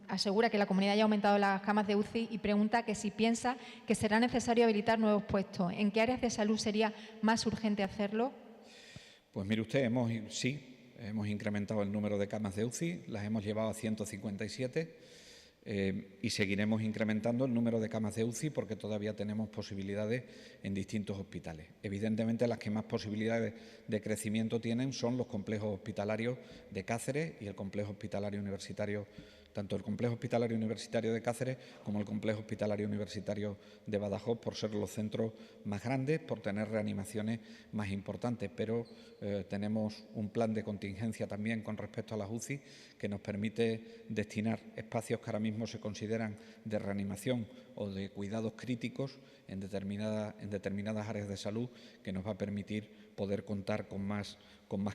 asegura que la comunidad ya ha aumentado las camas de UCI y pregunta que si piensa que será necesario habilitar nuevos puestos. ¿En qué áreas de salud sería más urgente hacerlo? Pues mire usted, hemos incrementado el número de camas de UCI, las hemos llevado a 157 y seguiremos incrementando el número de camas de UCI porque todavía tenemos posibilidades en distintos hospitales. Evidentemente, las que más posibilidades de crecimiento tienen son los complejos hospitalarios de Cáceres y el complejo hospitalario universitario, tanto el complejo hospitalario universitario de Cáceres como el complejo hospitalario universitario de Badajoz, por ser los centros más grandes, por tener reanimaciones más importantes. Pero tenemos un plan de contingencia también con respecto a las UCI que nos permite destinar espacios que ahora mismo se consideran de reanimación o de cuidados críticos en determinadas áreas de salud, que nos va a permitir poder contar con más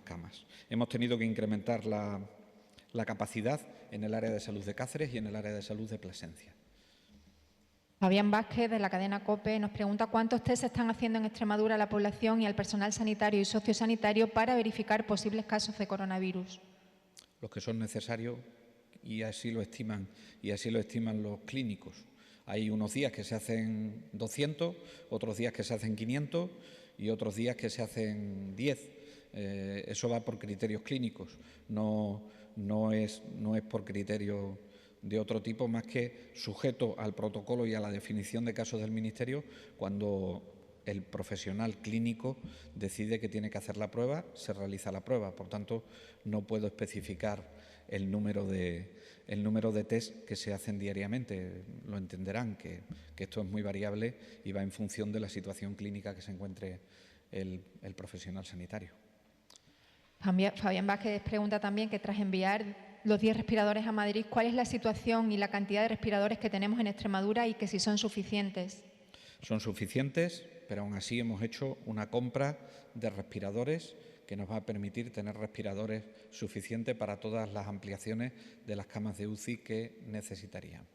camas. Hemos tenido que incrementar la capacidad en el área de salud de Cáceres y en el área de salud de Plasencia. Fabián Vázquez, de la cadena COPE, nos pregunta cuántos test se están haciendo en Extremadura a la población y al personal sanitario y sociosanitario para verificar posibles casos de coronavirus. Los que son necesarios, y así lo estiman los clínicos. Hay unos días que se hacen 200, otros días que se hacen 500 y otros días que se hacen 10. Eso va por criterios clínicos, no es por criterio de otro tipo, más que sujeto al protocolo y a la definición de casos del Ministerio. Cuando el profesional clínico decide que tiene que hacer la prueba, se realiza la prueba. Por tanto, no puedo especificar el número de test que se hacen diariamente. Lo entenderán, que esto es muy variable y va en función de la situación clínica que se encuentre el profesional sanitario. Fabián Vázquez pregunta también que, tras enviar los 10 respiradores a Madrid, ¿cuál es la situación y la cantidad de respiradores que tenemos en Extremadura y que si son suficientes? Son suficientes, pero aún así hemos hecho una compra de respiradores que nos va a permitir tener respiradores suficientes para todas las ampliaciones de las camas de UCI que necesitaríamos.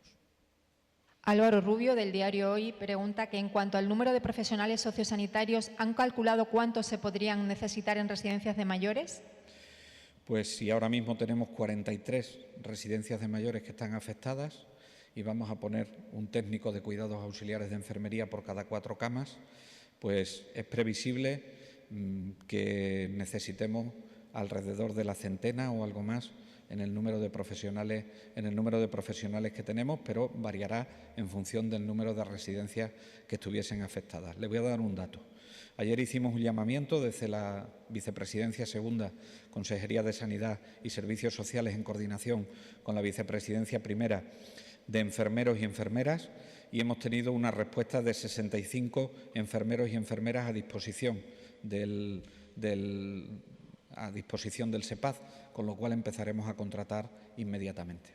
Álvaro Rubio, del diario Hoy, pregunta que, en cuanto al número de profesionales sociosanitarios, ¿han calculado cuántos se podrían necesitar en residencias de mayores? Pues si ahora mismo tenemos 43 residencias de mayores que están afectadas y vamos a poner un técnico de cuidados auxiliares de enfermería por cada 4 camas, pues es previsible que necesitemos alrededor de la centena o algo más en el número de profesionales que tenemos, pero variará en función del número de residencias que estuviesen afectadas. Le voy a dar un dato. Ayer hicimos un llamamiento desde la Vicepresidencia Segunda, Consejería de Sanidad y Servicios Sociales, en coordinación con la Vicepresidencia Primera, de enfermeros y enfermeras, y hemos tenido una respuesta de 65 enfermeros y enfermeras a disposición del SEPAZ, con lo cual empezaremos a contratar inmediatamente.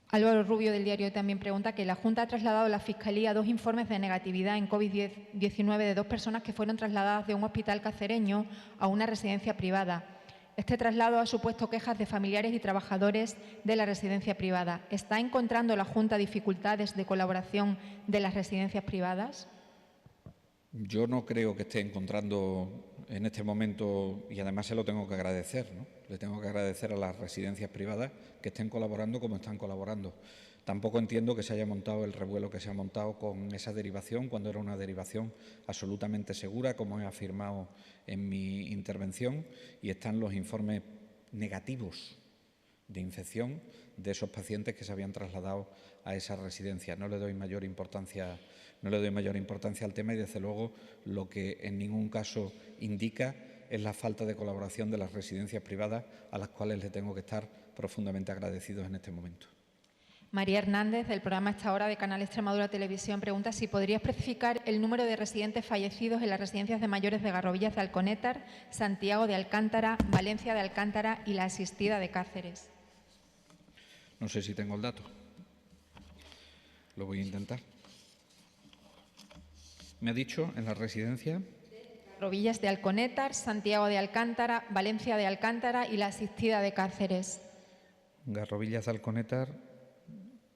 Álvaro Rubio, del diario, también pregunta que la Junta ha trasladado a la Fiscalía 2 informes de negatividad en COVID-19 de 2 personas que fueron trasladadas de un hospital cacereño a una residencia privada. Este traslado ha supuesto quejas de familiares y trabajadores de la residencia privada. ¿Está encontrando la Junta dificultades de colaboración de las residencias privadas? Yo no creo que esté encontrando en este momento, y además se lo tengo que agradecer, ¿no? Le tengo que agradecer a las residencias privadas que estén colaborando como están colaborando. Tampoco entiendo que se haya montado el revuelo que se ha montado con esa derivación, cuando era una derivación absolutamente segura, como he afirmado en mi intervención, y están los informes negativos de infección de esos pacientes que se habían trasladado a esa residencia. No le doy mayor importancia al tema y, desde luego, lo que en ningún caso indica es la falta de colaboración de las residencias privadas, a las cuales le tengo que estar profundamente agradecidos en este momento. María Hernández, del programa Esta Hora de Canal Extremadura Televisión, pregunta si podría especificar el número de residentes fallecidos en las residencias de mayores de Garrovillas de Alconétar, Santiago de Alcántara, Valencia de Alcántara y la Asistida de Cáceres. No sé si tengo el dato. Lo voy a intentar. ¿Me ha dicho en la residencia? Garrovillas de Alconétar, Santiago de Alcántara, Valencia de Alcántara y la Asistida de Cáceres. Garrovillas de Alconétar,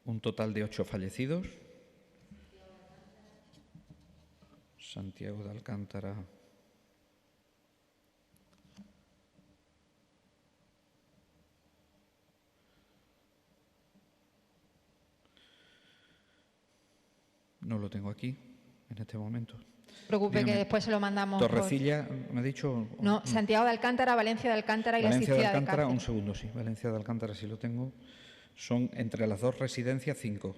un total de 8 fallecidos. Santiago de Alcántara. No lo tengo aquí en este momento. No se preocupe. Dígame, que después se lo mandamos. Torrecilla, ¿me ha dicho? No, Santiago de Alcántara, Valencia de Alcántara y la Asistida de Cáceres. Valencia de Alcántara, un segundo, sí. Valencia de Alcántara sí lo tengo. Son entre las dos residencias 5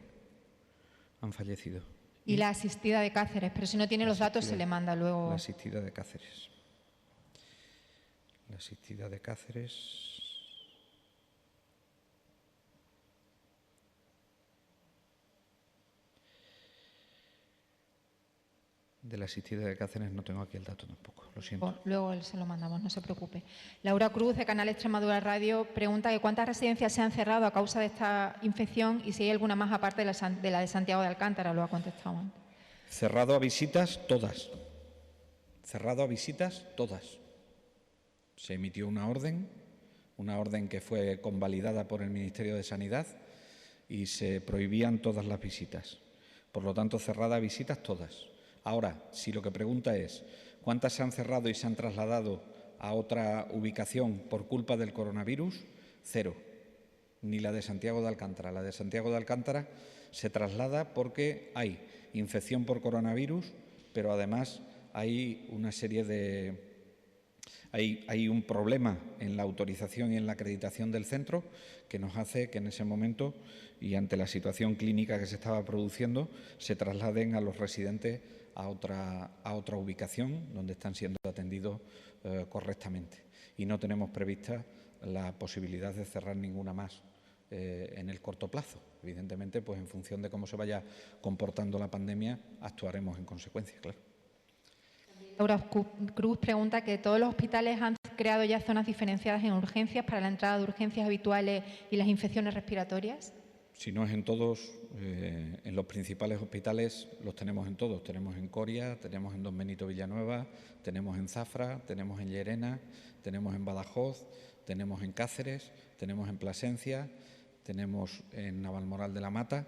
han fallecido. Y la Asistida de Cáceres, pero si no tiene los datos se le manda luego. La Asistida de Cáceres. La Asistida de Cáceres. De la Asistida de Cáceres no tengo aquí el dato tampoco, lo siento. Luego se lo mandamos, no se preocupe. Laura Cruz, de Canal Extremadura Radio, pregunta que cuántas residencias se han cerrado a causa de esta infección y si hay alguna más aparte de la de Santiago de Alcántara, lo ha contestado antes. Cerrado a visitas, todas. Cerrado a visitas, todas. Se emitió una orden que fue convalidada por el Ministerio de Sanidad y se prohibían todas las visitas. Por lo tanto, cerrada a visitas, todas. Ahora, si lo que pregunta es cuántas se han cerrado y se han trasladado a otra ubicación por culpa del coronavirus, 0. Ni la de Santiago de Alcántara. La de Santiago de Alcántara se traslada porque hay infección por coronavirus, pero además hay una serie de... Hay un problema en la autorización y en la acreditación del centro que nos hace que en ese momento y ante la situación clínica que se estaba produciendo se trasladen a los residentes a otra ubicación donde están siendo atendidos correctamente. Y no tenemos prevista la posibilidad de cerrar ninguna más en el corto plazo. Evidentemente, pues en función de cómo se vaya comportando la pandemia, actuaremos en consecuencia, claro. Laura Cruz pregunta que todos los hospitales han creado ya zonas diferenciadas en urgencias para la entrada de urgencias habituales y las infecciones respiratorias. Si no es en todos, en los principales hospitales los tenemos en todos. Tenemos en Coria, tenemos en Don Benito Villanueva, tenemos en Zafra, tenemos en Llerena, tenemos en Badajoz, tenemos en Cáceres, tenemos en Plasencia, tenemos en Navalmoral de la Mata.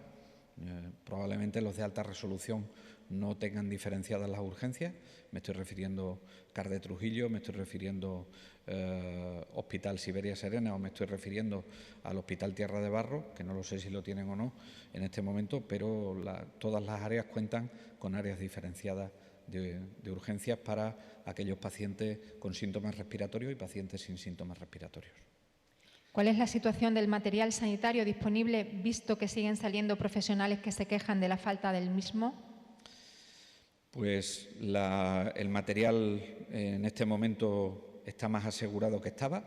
Probablemente los de alta resolución no tengan diferenciadas las urgencias. Me estoy refiriendo CAR de Trujillo, me estoy refiriendo Hospital Siberia Serena o me estoy refiriendo al Hospital Tierra de Barro, que no lo sé si lo tienen o no en este momento, pero todas las áreas cuentan con áreas diferenciadas de urgencias para aquellos pacientes con síntomas respiratorios y pacientes sin síntomas respiratorios. ¿Cuál es la situación del material sanitario disponible, visto que siguen saliendo profesionales que se quejan de la falta del mismo? Pues el material en este momento está más asegurado que estaba.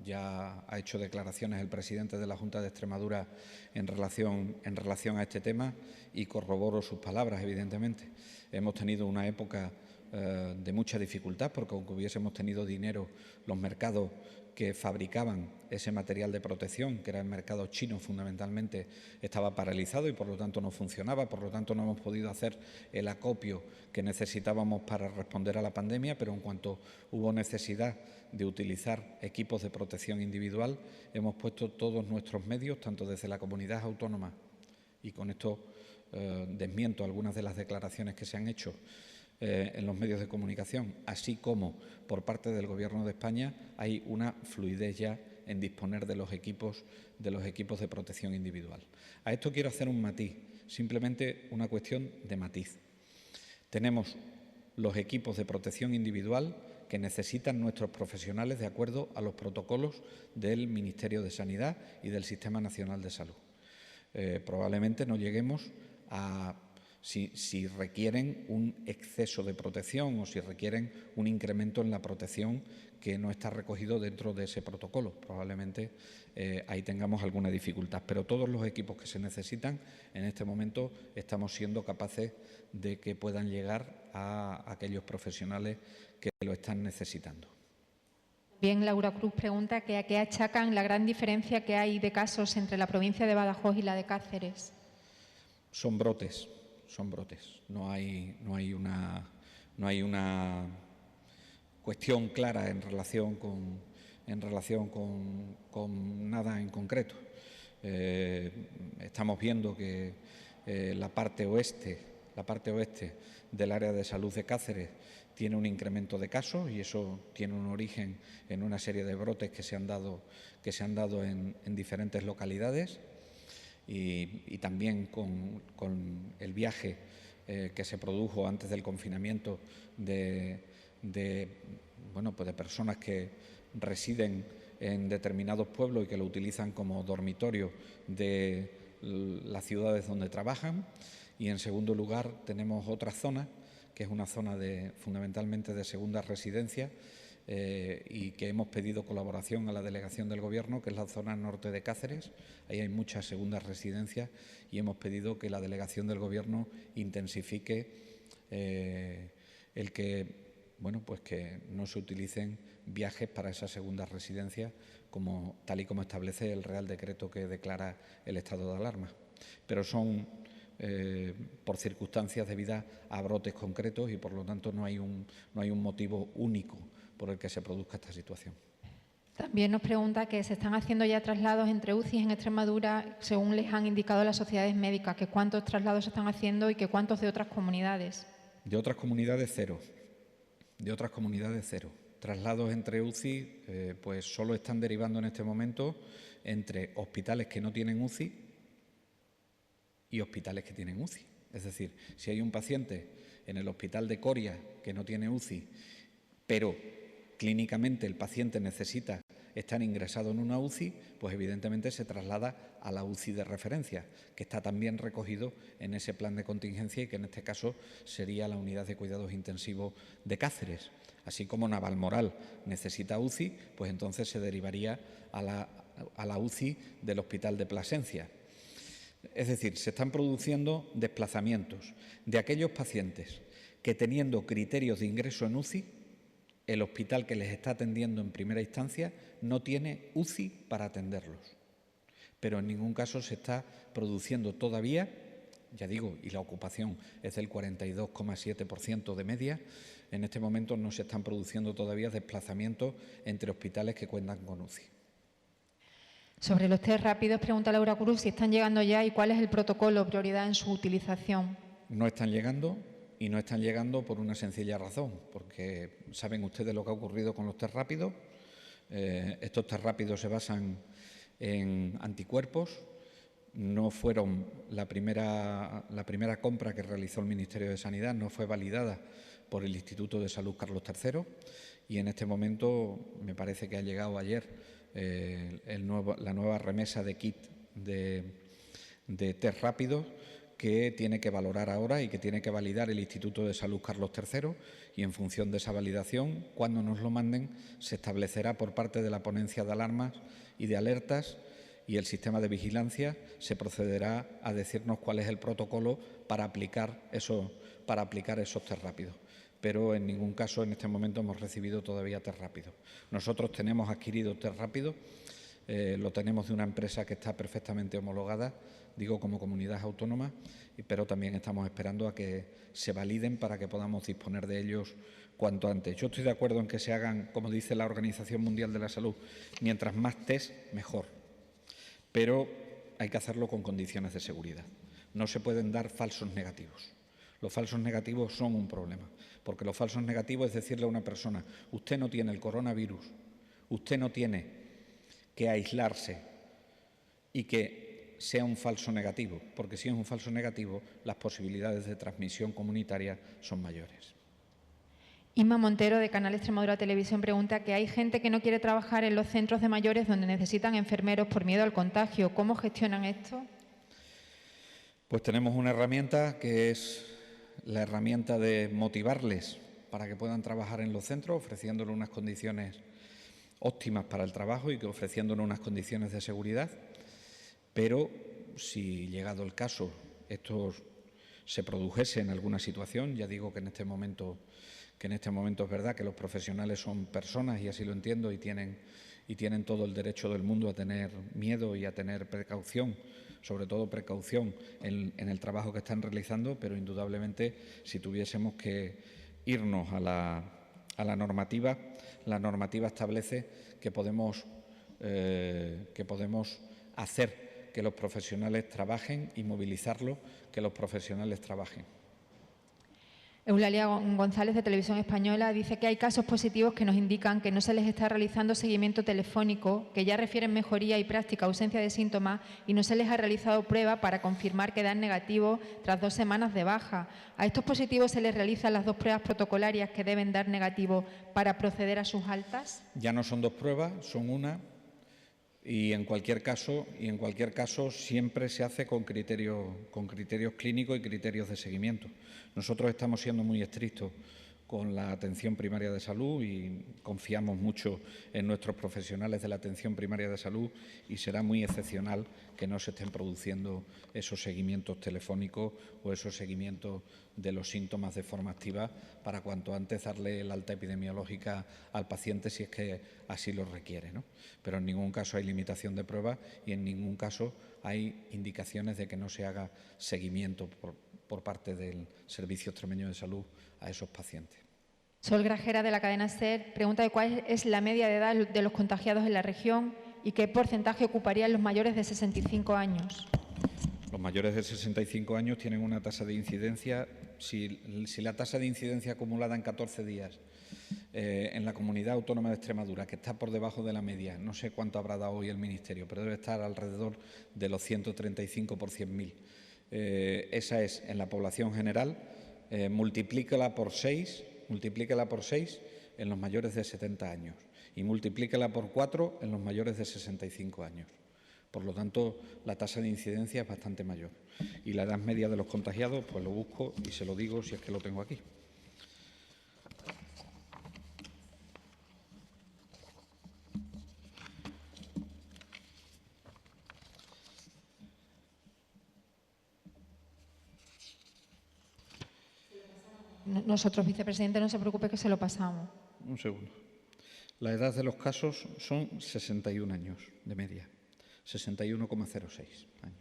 Ya ha hecho declaraciones el presidente de la Junta de Extremadura en relación a este tema y corroboro sus palabras, evidentemente. Hemos tenido una época de mucha dificultad porque aunque hubiésemos tenido dinero, los mercados que fabricaban ese material de protección, que era el mercado chino fundamentalmente, estaba paralizado y por lo tanto no funcionaba, por lo tanto no hemos podido hacer el acopio que necesitábamos para responder a la pandemia, pero en cuanto hubo necesidad de utilizar equipos de protección individual, hemos puesto todos nuestros medios, tanto desde la comunidad autónoma, y con esto desmiento algunas de las declaraciones que se han hecho en los medios de comunicación, así como por parte del Gobierno de España, hay una fluidez ya en disponer de los equipos de protección individual. A esto quiero hacer un matiz, simplemente una cuestión de matiz. Tenemos los equipos de protección individual que necesitan nuestros profesionales de acuerdo a los protocolos del Ministerio de Sanidad y del Sistema Nacional de Salud. Probablemente no lleguemos a... Si requieren un exceso de protección o si requieren un incremento en la protección que no está recogido dentro de ese protocolo. Probablemente ahí tengamos alguna dificultad, pero todos los equipos que se necesitan en este momento estamos siendo capaces de que puedan llegar a aquellos profesionales que lo están necesitando. Bien, Laura Cruz pregunta que a qué achacan la gran diferencia que hay de casos entre la provincia de Badajoz y la de Cáceres. Son brotes. No hay una cuestión clara en relación con nada en concreto. Estamos viendo que la parte oeste del área de salud de Cáceres tiene un incremento de casos y eso tiene un origen en una serie de brotes que se han dado en diferentes localidades y también con el viaje que se produjo antes del confinamiento de personas que residen en determinados pueblos y que lo utilizan como dormitorio de las ciudades donde trabajan. Y, en segundo lugar, tenemos otra zona, que es una zona fundamentalmente de segunda residencia y que hemos pedido colaboración a la delegación del Gobierno, que es la zona norte de Cáceres. Ahí hay muchas segundas residencias y hemos pedido que la delegación del Gobierno intensifique el que que no se utilicen viajes para esas segundas residencias, tal y como establece el Real Decreto que declara el estado de alarma. Pero son por circunstancias debidas a brotes concretos y, por lo tanto, no hay un motivo único por el que se produzca esta situación. También nos pregunta que se están haciendo ya traslados entre UCIs en Extremadura, según les han indicado las sociedades médicas, que cuántos traslados se están haciendo y que cuántos de otras comunidades. De otras comunidades, cero. Traslados entre UCI, pues solo están derivando en este momento entre hospitales que no tienen UCI y hospitales que tienen UCI. Es decir, si hay un paciente en el hospital de Coria que no tiene UCI, pero clínicamente el paciente necesita estar ingresado en una UCI, pues evidentemente se traslada a la UCI de referencia, que está también recogido en ese plan de contingencia y que en este caso sería la unidad de cuidados intensivos de Cáceres. Así como Navalmoral necesita UCI, pues entonces se derivaría a la UCI del Hospital de Plasencia. Es decir, se están produciendo desplazamientos de aquellos pacientes que, teniendo criterios de ingreso en UCI, el hospital que les está atendiendo en primera instancia no tiene UCI para atenderlos. Pero en ningún caso se está produciendo todavía, ya digo, y la ocupación es del 42,7% de media, en este momento no se están produciendo todavía desplazamientos entre hospitales que cuentan con UCI. Sobre los test rápidos, pregunta Laura Cruz si están llegando ya y cuál es el protocolo o prioridad en su utilización. No están llegando. Y no están llegando por una sencilla razón, porque saben ustedes lo que ha ocurrido con los test rápidos. Estos test rápidos se basan en anticuerpos. No fueron la primera compra que realizó el Ministerio de Sanidad, no fue validada por el Instituto de Salud Carlos III y en este momento me parece que ha llegado ayer la nueva remesa de kit de test rápidos que tiene que valorar ahora y que tiene que validar el Instituto de Salud Carlos III y, en función de esa validación, cuando nos lo manden, se establecerá por parte de la ponencia de alarmas y de alertas y el sistema de vigilancia, se procederá a decirnos cuál es el protocolo para aplicar esos test rápidos. Pero en ningún caso en este momento hemos recibido todavía test rápidos. Nosotros tenemos adquirido test rápidos, lo tenemos de una empresa que está perfectamente homologada, digo como comunidad autónoma, pero también estamos esperando a que se validen para que podamos disponer de ellos cuanto antes. Yo estoy de acuerdo en que se hagan, como dice la Organización Mundial de la Salud, mientras más test, mejor. Pero hay que hacerlo con condiciones de seguridad. No se pueden dar falsos negativos. Los falsos negativos son un problema, porque los falsos negativos es decirle a una persona, usted no tiene el coronavirus, usted no tiene que aislarse y que sea un falso negativo, porque si es un falso negativo, las posibilidades de transmisión comunitaria son mayores. Inma Montero, de Canal Extremadura Televisión, pregunta que hay gente que no quiere trabajar en los centros de mayores donde necesitan enfermeros por miedo al contagio. ¿Cómo gestionan esto? Pues tenemos una herramienta que es la herramienta de motivarles para que puedan trabajar en los centros, ofreciéndoles unas condiciones óptimas para el trabajo y ofreciéndoles unas condiciones de seguridad. Pero si, llegado el caso, esto se produjese en alguna situación, ya digo que en este momento es verdad que los profesionales son personas y así lo entiendo y tienen todo el derecho del mundo a tener miedo y a tener precaución, sobre todo precaución en el trabajo que están realizando, pero indudablemente si tuviésemos que irnos a a la normativa establece que podemos hacer que los profesionales trabajen y movilizarlos, que los profesionales trabajen. Eulalia González, de Televisión Española, dice que hay casos positivos que nos indican que no se les está realizando seguimiento telefónico, que ya refieren mejoría y práctica ausencia de síntomas y no se les ha realizado prueba para confirmar que dan negativo tras 2 semanas de baja. A estos positivos se les realizan las 2 pruebas protocolarias que deben dar negativo para proceder a sus altas. Ya no son 2 pruebas, son una. Y en cualquier caso siempre se hace con criterios clínicos y criterios de seguimiento. Nosotros estamos siendo muy estrictos con la atención primaria de salud y confiamos mucho en nuestros profesionales de la atención primaria de salud y será muy excepcional que no se estén produciendo esos seguimientos telefónicos o esos seguimientos de los síntomas de forma activa para cuanto antes darle el alta epidemiológica al paciente si es que así lo requiere, ¿no? Pero en ningún caso hay limitación de pruebas y en ningún caso hay indicaciones de que no se haga seguimiento por parte del Servicio Extremeño de Salud a esos pacientes. Sol Grajera, de la cadena SER, pregunta de cuál es la media de edad de los contagiados en la región y qué porcentaje ocuparían los mayores de 65 años. Los mayores de 65 años tienen una tasa de incidencia, si la tasa de incidencia acumulada en 14 días en la Comunidad Autónoma de Extremadura, que está por debajo de la media, no sé cuánto habrá dado hoy el Ministerio, pero debe estar alrededor de los 135 por 100.000. Esa es en la población general, multiplícala por 6 en los mayores de 70 años y multiplícala por 4 en los mayores de 65 años. Por lo tanto, la tasa de incidencia es bastante mayor. Y la edad media de los contagiados, pues lo busco y se lo digo si es que lo tengo aquí. Nosotros, vicepresidente, no se preocupe que se lo pasamos. Un segundo. La edad de los casos son 61 años de media, 61,06 años.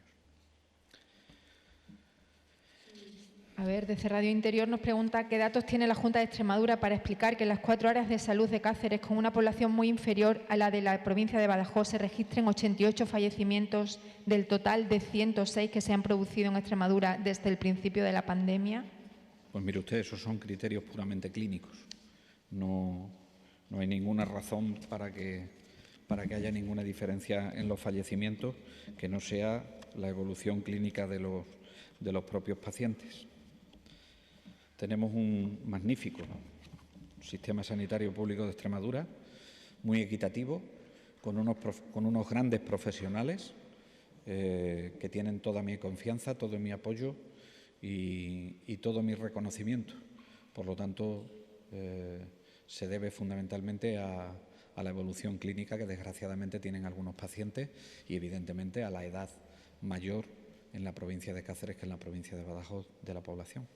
A ver, desde Radio Interior nos pregunta qué datos tiene la Junta de Extremadura para explicar que en las 4 áreas de salud de Cáceres, con una población muy inferior a la de la provincia de Badajoz, se registren 88 fallecimientos del total de 106 que se han producido en Extremadura desde el principio de la pandemia. Pues mire usted, esos son criterios puramente clínicos. No hay ninguna razón para que haya ninguna diferencia en los fallecimientos que no sea la evolución clínica de los propios pacientes. Tenemos un magnífico sistema sanitario público de Extremadura, muy equitativo, con unos grandes profesionales que tienen toda mi confianza, todo mi apoyo y todo mi reconocimiento. Por lo tanto, se debe fundamentalmente a la evolución clínica que desgraciadamente tienen algunos pacientes y evidentemente a la edad mayor en la provincia de Cáceres que en la provincia de Badajoz de la población,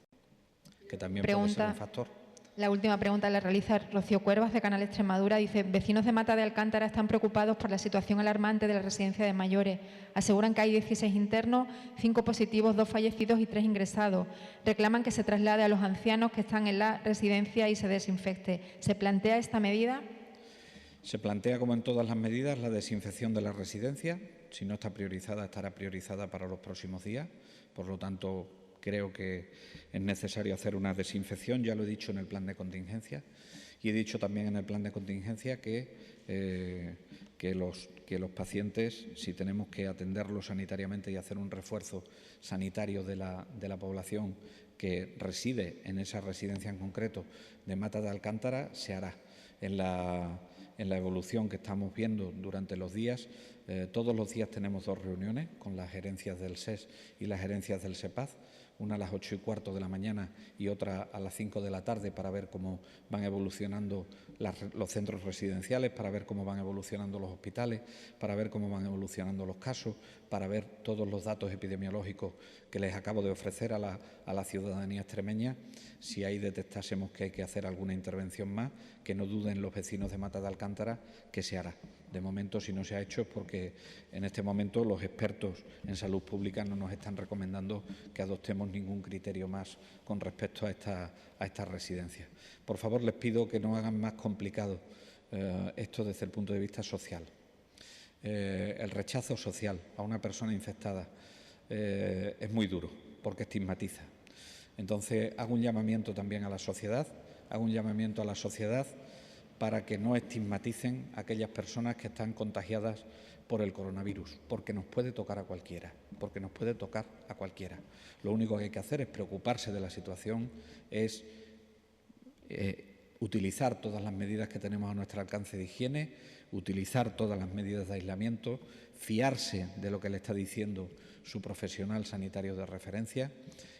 que también puede ser un factor. La última pregunta la realiza Rocío Cuervas, de Canal Extremadura. Dice, vecinos de Mata de Alcántara están preocupados por la situación alarmante de la residencia de mayores. Aseguran que hay 16 internos, 5 positivos, 2 fallecidos y 3 ingresados. Reclaman que se traslade a los ancianos que están en la residencia y se desinfecte. ¿Se plantea esta medida? Se plantea, como en todas las medidas, la desinfección de la residencia. Si no está priorizada, estará priorizada para los próximos días. Por lo tanto, creo que es necesario hacer una desinfección, ya lo he dicho en el plan de contingencia y he dicho también en el plan de contingencia que los pacientes, si tenemos que atenderlos sanitariamente y hacer un refuerzo sanitario de la población que reside en esa residencia en concreto de Mata de Alcántara, se hará. En la evolución que estamos viendo durante los días, todos los días tenemos 2 reuniones con las gerencias del SES y las gerencias del SEPAZ, una a las 8:15 de la mañana y otra a las 5 de la tarde para ver cómo van evolucionando los centros residenciales, para ver cómo van evolucionando los hospitales, para ver cómo van evolucionando los casos, para ver todos los datos epidemiológicos que les acabo de ofrecer a la ciudadanía extremeña. Si ahí detectásemos que hay que hacer alguna intervención más, que no duden los vecinos de Mata de Alcántara que se hará. De momento, si no se ha hecho, es porque en este momento los expertos en salud pública no nos están recomendando que adoptemos ningún criterio más con respecto a a estas residencias. Por favor, les pido que no hagan más complicado esto desde el punto de vista social. El rechazo social a una persona infectada es muy duro porque estigmatiza. Entonces, hago un llamamiento también a la sociedad, para que no estigmaticen a aquellas personas que están contagiadas por el coronavirus, porque nos puede tocar a cualquiera, Lo único que hay que hacer es preocuparse de la situación, es utilizar todas las medidas que tenemos a nuestro alcance de higiene, utilizar todas las medidas de aislamiento, fiarse de lo que le está diciendo su profesional sanitario de referencia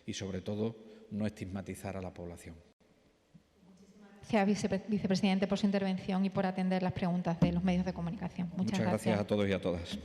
y, sobre todo, no estigmatizar a la población. Gracias, vicepresidente, por su intervención y por atender las preguntas de los medios de comunicación. Muchas gracias a todos y a todas.